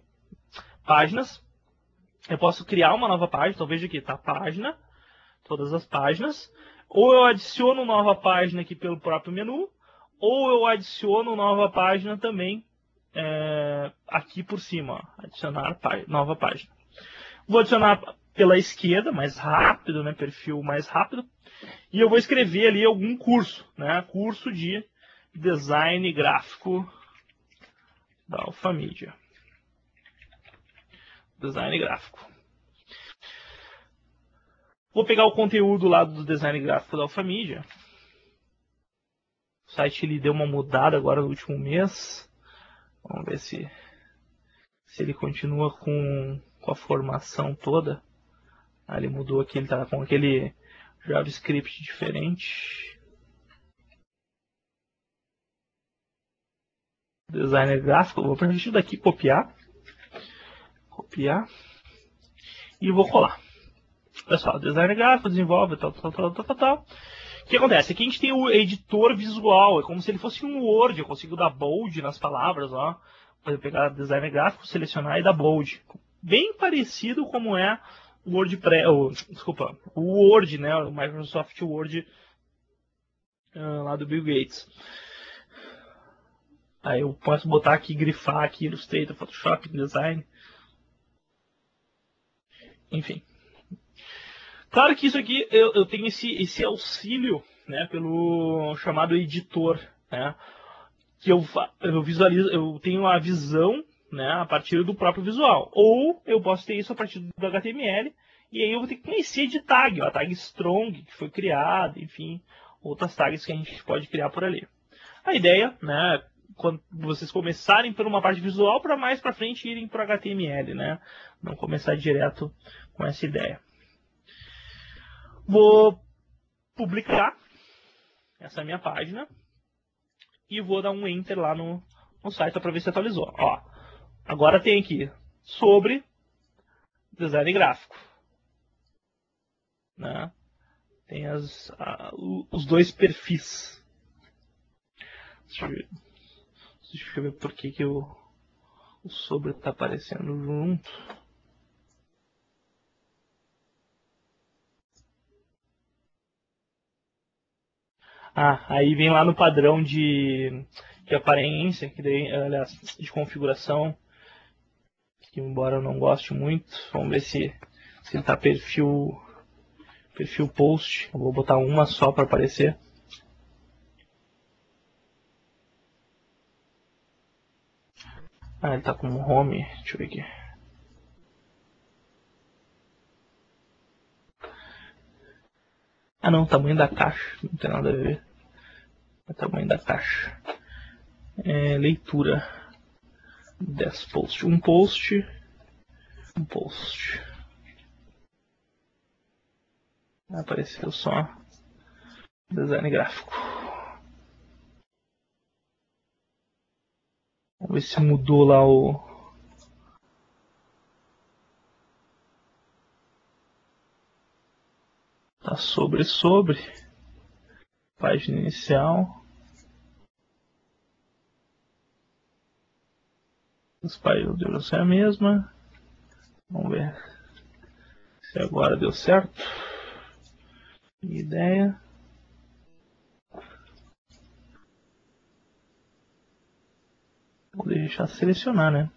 Páginas. Eu posso criar uma nova página. Então veja aqui, tá? Página. Todas as páginas. Ou eu adiciono nova página aqui pelo próprio menu. Ou eu adiciono nova página também aqui por cima. Ó. Adicionar nova página. Vou adicionar pela esquerda, mais rápido, né? Perfil mais rápido. E eu vou escrever ali algum curso, né? Curso de design gráfico da Alphamídia. Design gráfico. Vou pegar o conteúdo lá do design gráfico da Alphamídia. O site ele deu uma mudada agora no último mês. Vamos ver se ele continua com a formação toda. Ele mudou aqui, ele está com aquele JavaScript diferente. Designer gráfico, vou partir daqui copiar. E vou colar. Pessoal, designer gráfico, desenvolve, tal. O que acontece? Aqui a gente tem o editor visual, é como se ele fosse um Word, eu consigo dar bold nas palavras, ó. Vou pegar designer gráfico, selecionar e dar bold. Bem parecido como é o WordPress, o Word, né, o Microsoft Word lá do Bill Gates. Aí eu posso botar aqui, grifar aqui, Illustrator, Photoshop, Design. Enfim. Claro que isso aqui, eu tenho esse auxílio, né, pelo chamado editor, né, que eu visualizo, eu tenho a visão, né, a partir do próprio visual. Ou eu posso ter isso a partir do HTML, e aí eu vou ter que conhecer de tag, ó, a tag strong que foi criada, enfim, outras tags que a gente pode criar por ali. A ideia, né, quando vocês começarem por uma parte visual, para mais para frente irem para o HTML, né, não começar direto com essa ideia. Vou publicar essa minha página e vou dar um enter lá no site para ver se atualizou. Ó, agora tem aqui sobre design gráfico, né? Tem os dois perfis. Deixa eu ver por que o sobre está aparecendo junto. Aí vem lá no padrão de aparência, que daí, aliás, de configuração, que embora eu não goste muito, vamos ver se ele está perfil post. Eu vou botar uma só para aparecer. Ele está como home, deixa eu ver aqui. Não, tamanho da caixa, não tem nada a ver. O tamanho da caixa. Leitura. 10 posts. Um post. Apareceu só design gráfico. Vamos ver se mudou lá o... Tá sobre. Página inicial. Os páginas devem ser a mesma. Vamos ver se agora deu certo. Minha ideia. Vou deixar selecionar, né?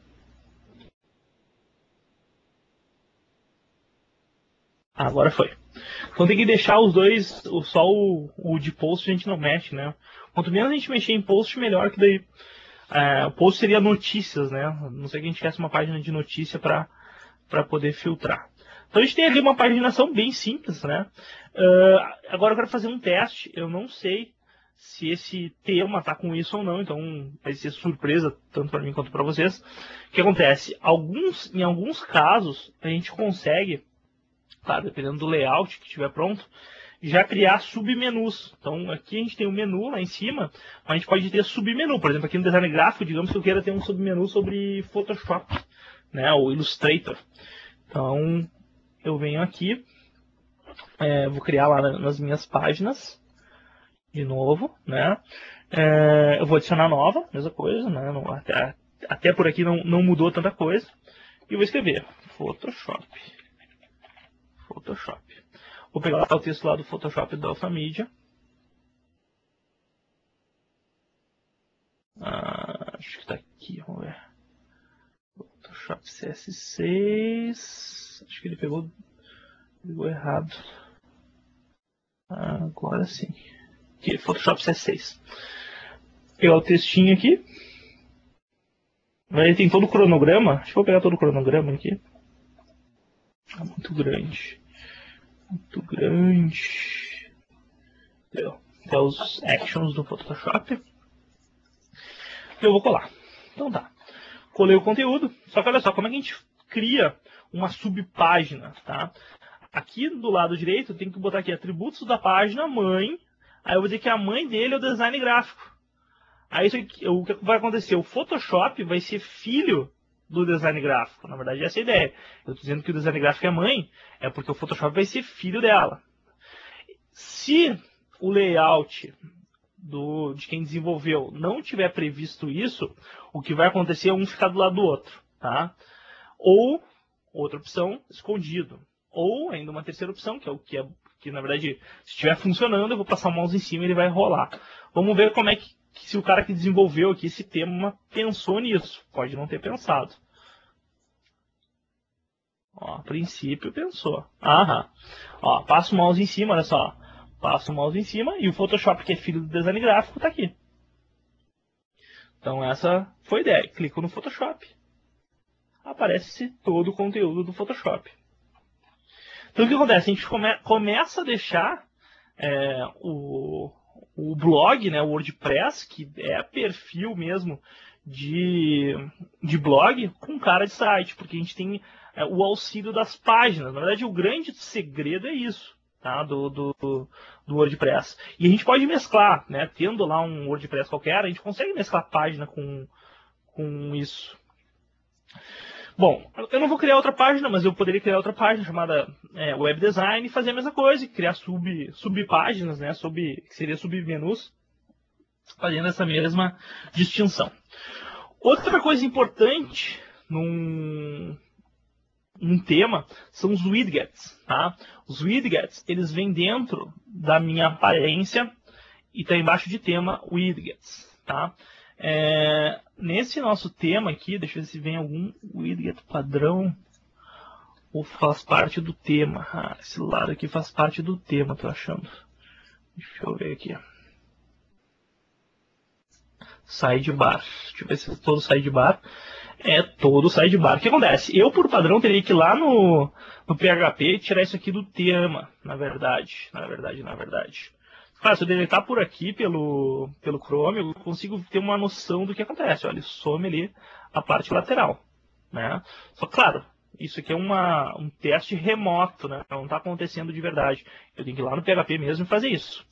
Agora foi. Então tem que deixar os dois, só o de post a gente não mexe, né? Quanto menos a gente mexer em post, melhor, que daí o post seria notícias, né? Não sei que a gente quer uma página de notícia para poder filtrar. Então a gente tem ali uma paginação bem simples, né? Agora eu quero fazer um teste. Eu não sei se esse tema está com isso ou não, então vai ser surpresa tanto para mim quanto para vocês. O que acontece? Em alguns casos a gente consegue, claro, dependendo do layout que estiver pronto, já criar submenus. Então aqui a gente tem um menu lá em cima, mas a gente pode ter submenu. Por exemplo, aqui no design gráfico, digamos que eu queira ter um submenu sobre Photoshop, né, ou Illustrator. Então eu venho aqui, vou criar lá nas minhas páginas, de novo, né? Eu vou adicionar nova, mesma coisa, né? Até por aqui não mudou tanta coisa. E vou escrever Photoshop. Vou pegar o texto lá do Photoshop da Alpha Media. Acho que está aqui, vamos ver. Photoshop CS6. Acho que ele pegou errado. Agora sim. Aqui, Photoshop CS6. Vou pegar o textinho aqui. Ele tem todo o cronograma. Deixa eu pegar todo o cronograma aqui. Muito grande. Muito grande. Até os actions do Photoshop. Eu vou colar. Então tá. Colei o conteúdo. Só que olha só, como é que a gente cria uma subpágina, tá? Aqui do lado direito eu tenho que botar aqui atributos da página mãe. Aí eu vou dizer que a mãe dele é o design gráfico. Aí o que vai acontecer? O Photoshop vai ser filho do design gráfico. Na verdade, essa é a ideia. Eu estou dizendo que o design gráfico é mãe, é porque o Photoshop vai ser filho dela. Se o layout de quem desenvolveu não tiver previsto isso, o que vai acontecer é um ficar do lado do outro. Tá? Ou, outra opção, escondido. Ou ainda uma terceira opção, que é o que na verdade, se estiver funcionando, eu vou passar o mouse em cima e ele vai rolar. Vamos ver como é que se o cara que desenvolveu aqui esse tema pensou nisso. Pode não ter pensado. Ó, a princípio pensou. Aham. Ó, passa o mouse em cima, olha só. Passa o mouse em cima e o Photoshop, que é filho do design gráfico, está aqui. Então essa foi a ideia. Clico no Photoshop. Aparece todo o conteúdo do Photoshop. Então o que acontece? A gente começa a deixar o blog, né, o WordPress, que é perfil mesmo de blog, com cara de site, porque a gente tem o auxílio das páginas. Na verdade, o grande segredo é isso, tá, do WordPress. E a gente pode mesclar, né, tendo lá um WordPress qualquer, a gente consegue mesclar página com isso. Bom, eu não vou criar outra página, mas eu poderia criar outra página chamada Web Design e fazer a mesma coisa, e criar subpáginas, né, que seria submenus, fazendo essa mesma distinção. Outra coisa importante num tema são os widgets. Tá? Os widgets, eles vêm dentro da minha aparência e está embaixo de tema widgets. Tá? Nesse nosso tema aqui, deixa eu ver se vem algum widget padrão ou faz parte do tema. Esse lado aqui faz parte do tema, tô achando. Deixa eu ver aqui. Sidebar. Deixa eu ver se é todo sidebar. É todo sidebar. O que acontece? Eu, por padrão, teria que ir lá no PHP e tirar isso aqui do tema, na verdade. Claro, se eu deletar por aqui pelo Chrome, eu consigo ter uma noção do que acontece. Olha, ele some ali a parte lateral. Né? Só claro, isso aqui é um teste remoto, né? Não está acontecendo de verdade. Eu tenho que ir lá no PHP mesmo e fazer isso.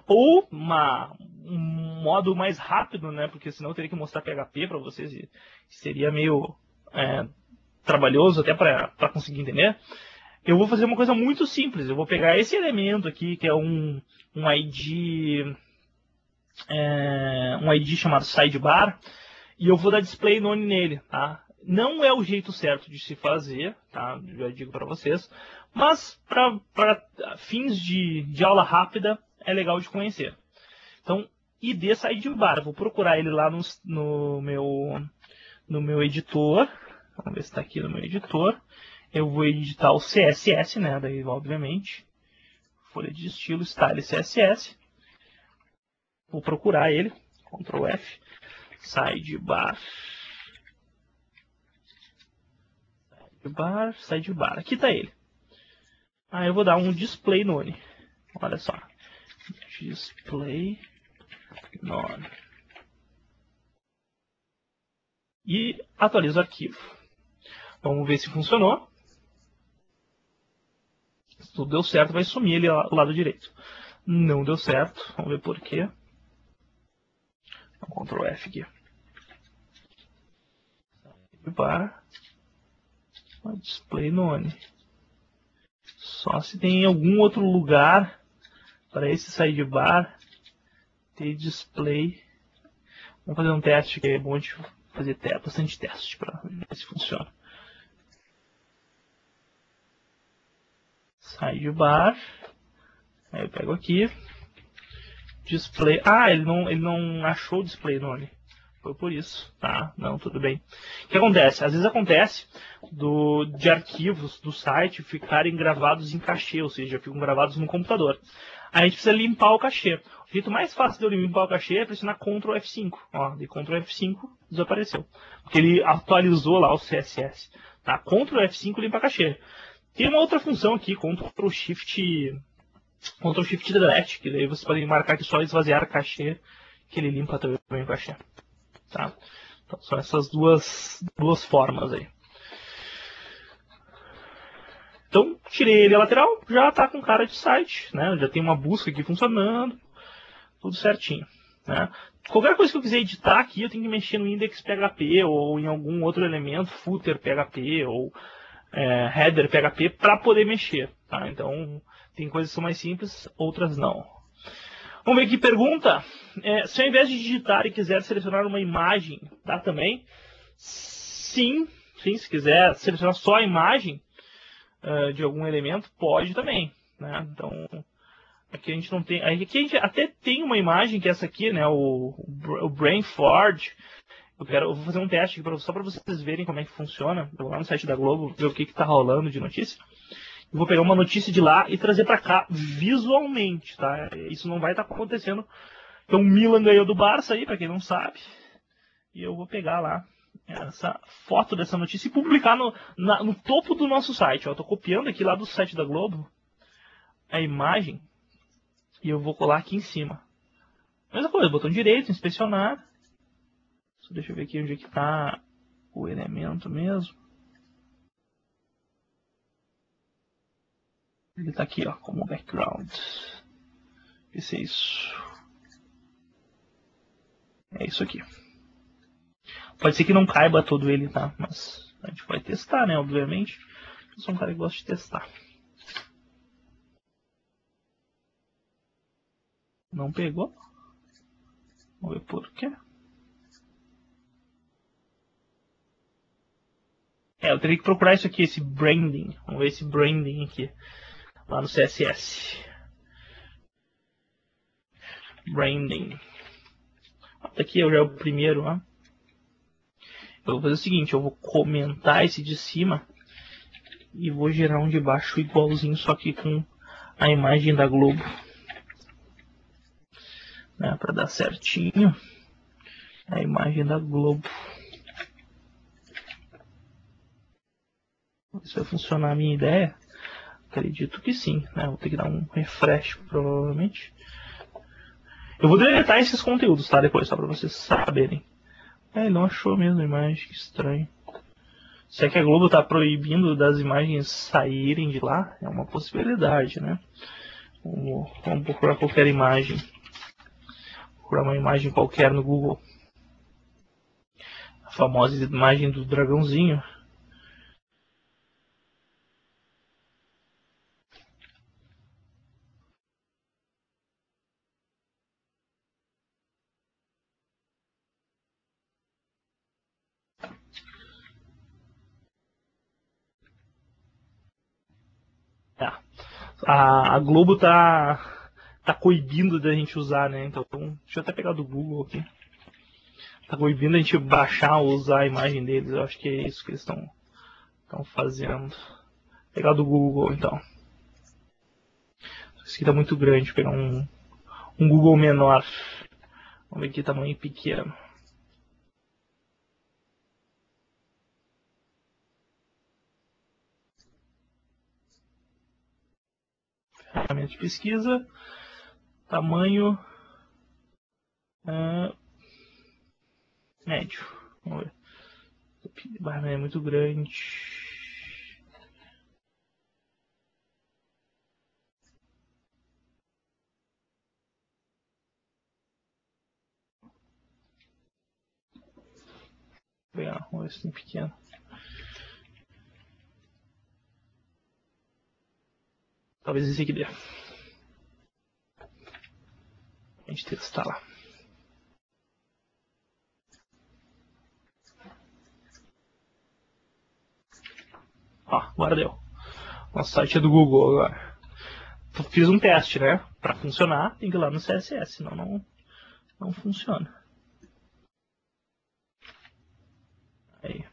Ou um modo mais rápido, né? Porque senão eu teria que mostrar PHP para vocês e seria meio trabalhoso até para conseguir entender. Eu vou fazer uma coisa muito simples. Eu vou pegar esse elemento aqui, que é um ID chamado sidebar, e eu vou dar display none nele, tá? Não é o jeito certo de se fazer, tá? Já digo para vocês, mas para fins de aula rápida é legal de conhecer. Então, ID sidebar, vou procurar ele lá no meu editor. Vamos ver se está aqui no meu editor. Eu vou editar o CSS, né? Daí, obviamente, folha de estilo, style CSS. Vou procurar ele, Ctrl F, sidebar. Sidebar. Aqui está ele. Aí eu vou dar um display none. Olha só. Display none. E atualizo o arquivo. Vamos ver se funcionou. Se tudo deu certo, vai sumir ali ao lado direito. Não deu certo. Vamos ver por quê. Ctrl F aqui. Para display none. Só se tem em algum outro lugar para esse sidebar ter display. Vamos fazer um teste que é bom de fazer bastante teste para ver se funciona. Sidebar. Aí eu pego aqui. Display. Ah, ele não achou o display none. Foi por isso. Tá, não, tudo bem. O que acontece? Às vezes acontece de arquivos do site ficarem gravados em cachê, ou seja, ficam gravados no computador. Aí a gente precisa limpar o cachê. O jeito mais fácil de eu limpar o cachê é pressionar Ctrl F5. Ó, de Ctrl F5 desapareceu. Porque ele atualizou lá o CSS. Tá? Ctrl F5 limpa cachê. Tem uma outra função aqui, Ctrl Shift Delete, que daí você pode marcar que só esvaziar cachê, que ele limpa também o cachê. Tá? Então, são essas duas formas aí. Então, tirei ele a lateral, já está com cara de site, né? Já tem uma busca aqui funcionando, tudo certinho. Né? Qualquer coisa que eu quiser editar aqui, eu tenho que mexer no index PHP ou em algum outro elemento, footer PHP ou header PHP para poder mexer. Tá? Então, tem coisas que são mais simples, outras não. Vamos ver aqui, pergunta. Se ao invés de digitar e quiser selecionar uma imagem, dá também? Sim, se quiser selecionar só a imagem de algum elemento, pode também. Né? Então, aqui a gente não tem. Aqui a gente até tem uma imagem que é essa aqui, né? O Brainford. Eu vou fazer um teste aqui só para vocês verem como é que funciona. Eu vou lá no site da Globo ver o que está rolando de notícia. Eu vou pegar uma notícia de lá e trazer para cá visualmente, tá? Isso não vai estar acontecendo. Então o Milan ganhou do Barça aí, para quem não sabe. E eu vou pegar lá essa foto dessa notícia e publicar no topo do nosso site. Eu tô copiando aqui lá do site da Globo a imagem e eu vou colar aqui em cima. Mesma coisa, botão direito, inspecionar. Só deixa eu ver aqui onde é que tá o elemento mesmo. Ele está aqui, ó, como background. Esse é isso. É isso aqui. Pode ser que não caiba todo ele, tá? Mas a gente vai testar, né? Obviamente. Eu sou um cara que gosta de testar. Não pegou? Vamos ver por quê. Eu teria que procurar isso aqui, esse branding. Vamos ver esse branding aqui. Lá no CSS. Branding. Aqui já é o primeiro, ó. Eu vou fazer o seguinte, eu vou comentar esse de cima e vou gerar um de baixo igualzinho, só que com a imagem da Globo. Né, para dar certinho. A imagem da Globo. Se vai funcionar a minha ideia, acredito que sim. Né? Vou ter que dar um refresh, provavelmente. Eu vou deletar esses conteúdos, tá? Depois, só para vocês saberem. Ele não achou mesmo a imagem, que estranho. Se é que a Globo está proibindo das imagens saírem de lá, é uma possibilidade, né? Vamos procurar qualquer imagem. Procurar uma imagem qualquer no Google. A famosa imagem do dragãozinho. A Globo tá coibindo da gente usar, né? Então, deixa eu até pegar do Google aqui. Tá coibindo a gente baixar ou usar a imagem deles. Eu acho que é isso que eles estão fazendo. Vou pegar do Google, então. Isso aqui tá muito grande. Vou pegar um Google menor. Vamos ver aqui, tamanho pequeno. ferramenta de pesquisa, tamanho médio. Vamos ver. Barra é muito grande. Vamos ver se tem pequeno. Talvez esse aqui dê. A gente testar lá. Ó, agora deu. Nosso site é do Google agora. Fiz um teste, né? Para funcionar, tem que ir lá no CSS, senão não funciona. Aí.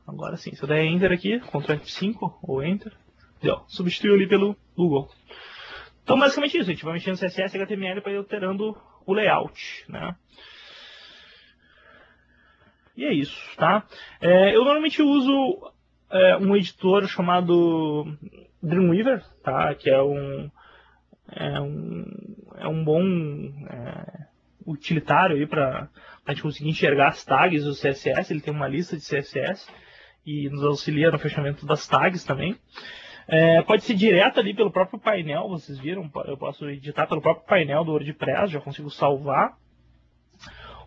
Agora sim, se eu der Enter aqui, Ctrl F5 ou Enter, deu. Substituiu ali pelo Google. Então, basicamente isso, a gente vai mexendo no CSS e HTML para ir alterando o layout, né? E é isso, tá? Eu normalmente uso um editor chamado Dreamweaver, tá? Que é um bom utilitário aí para a gente conseguir enxergar as tags do CSS. Ele tem uma lista de CSS e nos auxilia no fechamento das tags também. Pode ser direto ali pelo próprio painel, vocês viram? Eu posso editar pelo próprio painel do WordPress, já consigo salvar.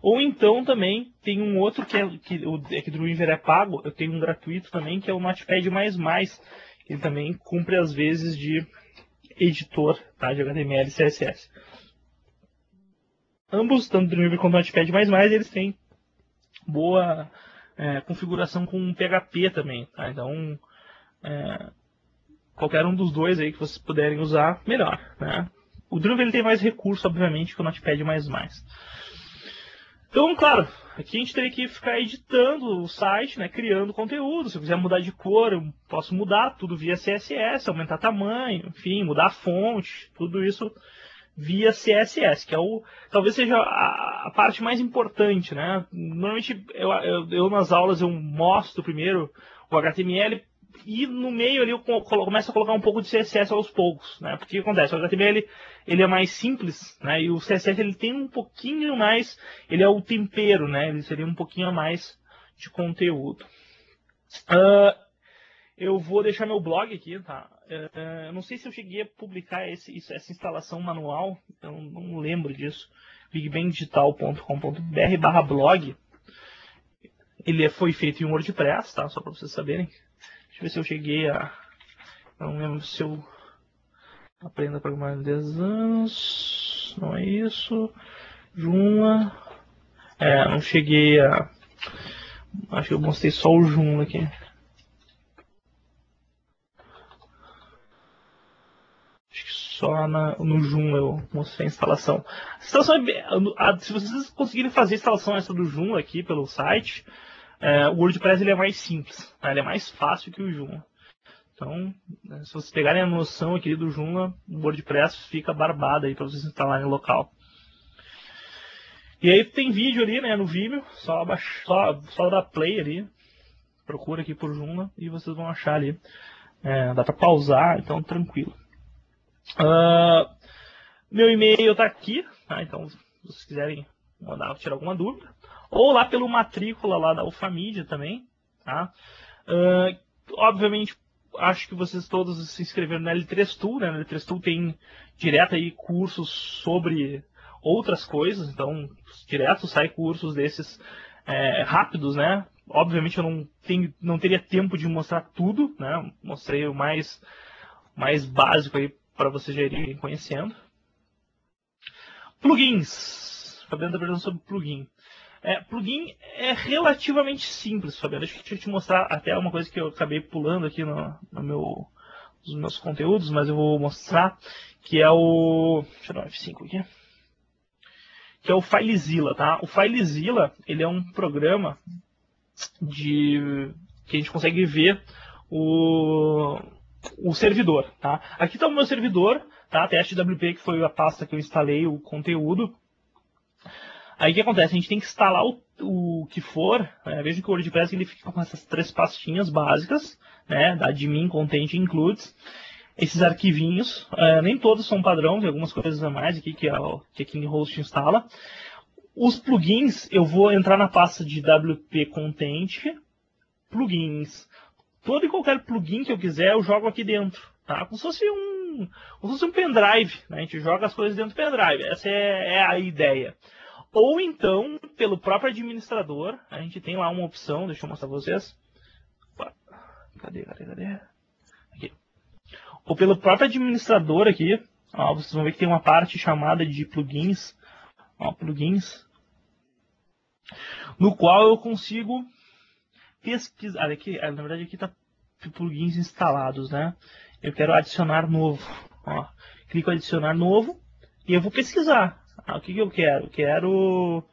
Ou então também tem um outro que o Dreamweaver é pago, eu tenho um gratuito também, que é o Notepad++. Ele também cumpre às vezes de editor, tá, de HTML e CSS. Ambos, tanto o Dreamweaver quanto o Notepad++, eles têm boa configuração com PHP também, tá? Então, qualquer um dos dois aí que vocês puderem usar, melhor, né? O Dreamweaver ele tem mais recurso, obviamente, que o Notepad++. Então, claro, aqui a gente teria que ficar editando o site, né, criando conteúdo. Se eu quiser mudar de cor, eu posso mudar tudo via CSS, aumentar tamanho, enfim, mudar a fonte, tudo isso via CSS, que talvez seja a parte mais importante, né? Normalmente eu nas aulas eu mostro primeiro o HTML e no meio ali eu começo a colocar um pouco de CSS aos poucos, né? Porque o que acontece? O HTML ele é mais simples, né? E o CSS ele tem um pouquinho mais, ele é o tempero, né? Ele seria um pouquinho a mais de conteúdo. Eu vou deixar meu blog aqui, tá? Eu não sei se eu cheguei a publicar essa instalação manual, eu não lembro disso. bigbangdigital.com.br/blog. Ele foi feito em WordPress, tá? Só para vocês saberem. Deixa eu ver se eu cheguei a... Não lembro se eu aprendo a programar em 10 anos. Não é isso. Joomla. Não cheguei a... Acho que eu mostrei só o Joomla aqui. Acho que só no Joomla eu mostrei a instalação. A instalação se vocês conseguirem fazer a instalação essa do Joomla aqui pelo site, o WordPress ele é mais simples. Tá? Ele é mais fácil que o Joomla. Então, se vocês pegarem a noção aqui do Joomla, o WordPress fica barbado aí para vocês instalarem no local. E aí tem vídeo ali, né, no Vimeo, só dar play ali, procura aqui por Joomla e vocês vão achar ali. Dá para pausar, então tranquilo. Meu e-mail está aqui, tá? Então se vocês quiserem tirar alguma dúvida, ou lá pelo matrícula lá da Ufamídia também, tá? Obviamente, acho que vocês todos se inscreveram na L3 Tool, né? Na L3 Tool tem direto aí cursos sobre outras coisas, então direto sai cursos desses rápidos, né? Obviamente eu não teria tempo de mostrar tudo, né? Mostrei o mais básico aí para vocês já irem conhecendo. Plugins. Fabiano está perguntando sobre plugin. Plugin é relativamente simples, Fabiano. Deixa eu te mostrar até uma coisa que eu acabei pulando aqui nos meus conteúdos, mas eu vou mostrar, que é o... Deixa eu dar um F5 aqui. Que é o FileZilla, tá? O FileZilla, ele é um programa que a gente consegue ver o servidor, tá? Aqui está o meu servidor, tá? TestWP, que foi a pasta que eu instalei o conteúdo. Aí o que acontece? A gente tem que instalar o que for, né? Veja que o WordPress ele fica com essas 3 pastinhas básicas, né? Da admin, content e includes. Esses arquivinhos, nem todos são padrão, tem algumas coisas a mais aqui que a KingHost instala. Os plugins, eu vou entrar na pasta de WP Content, plugins. Todo e qualquer plugin que eu quiser, eu jogo aqui dentro, tá? Como se fosse um pendrive, né? A gente joga as coisas dentro do pendrive, essa é a ideia. Ou então, pelo próprio administrador, a gente tem lá uma opção, deixa eu mostrar para vocês. Cadê? Aqui. Ou pelo próprio administrador aqui, ó, vocês vão ver que tem uma parte chamada de plugins, ó, plugins, no qual eu consigo pesquisar. Aqui, na verdade aqui está plugins instalados, né? Eu quero adicionar novo, ó, clico em adicionar novo e eu vou pesquisar. O que eu quero? Eu quero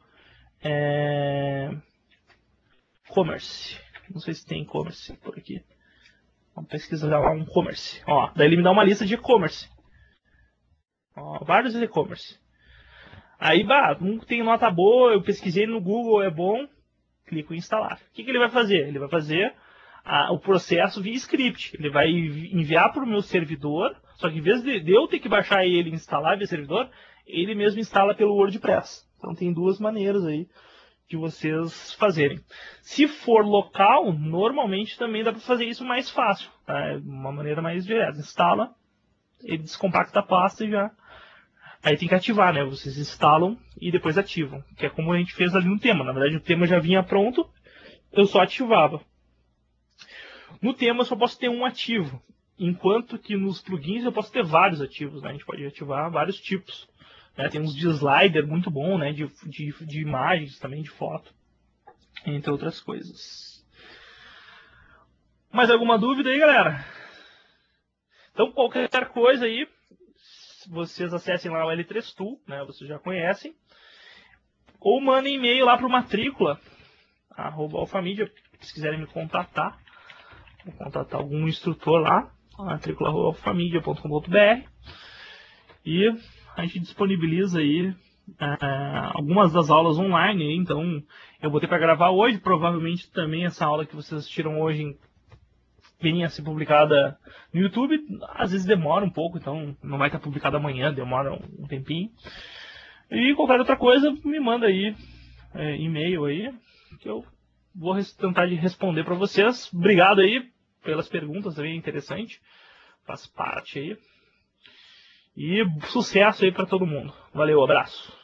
commerce. Não sei se tem e-commerce por aqui. Vamos pesquisar lá um e-commerce. Ó, daí ele me dá uma lista de e-commerce. Vários e-commerce. Aí, um tem nota boa, eu pesquisei no Google, é bom, clico em instalar. O que ele vai fazer? Ele vai fazer o processo via script. Ele vai enviar para o meu servidor, só que em vez de eu ter que baixar ele e instalar via servidor, ele mesmo instala pelo WordPress. Então tem 2 maneiras aí de vocês fazerem. Se for local, normalmente também dá para fazer isso mais fácil. Tá? É uma maneira mais direta. Instala, ele descompacta a pasta e já... Aí tem que ativar, né? Vocês instalam e depois ativam. Que é como a gente fez ali no tema. Na verdade o tema já vinha pronto, eu só ativava. No tema eu só posso ter um ativo. Enquanto que nos plugins eu posso ter vários ativos. Né? A gente pode ativar vários tipos. Né? Tem uns de slider muito bom, né? de imagens também, de foto. Entre outras coisas. Mais alguma dúvida aí, galera? Então qualquer coisa aí, vocês acessem lá o L3 Tool, né? Vocês já conhecem. Ou mandem e-mail lá para o matrícula, @alfamídia, se quiserem me contatar. Vou contatar algum instrutor lá, matrícula@alfamídia.com.br. E a gente disponibiliza aí algumas das aulas online. Então eu vou ter para gravar hoje, provavelmente também essa aula que vocês assistiram hoje venha a ser publicada no YouTube. Às vezes demora um pouco, então não vai estar publicada amanhã, demora um tempinho. E qualquer outra coisa, me manda aí e-mail aí, que eu vou tentar responder para vocês. Obrigado aí pelas perguntas, também interessante. Faz parte aí. E sucesso aí para todo mundo. Valeu, abraço.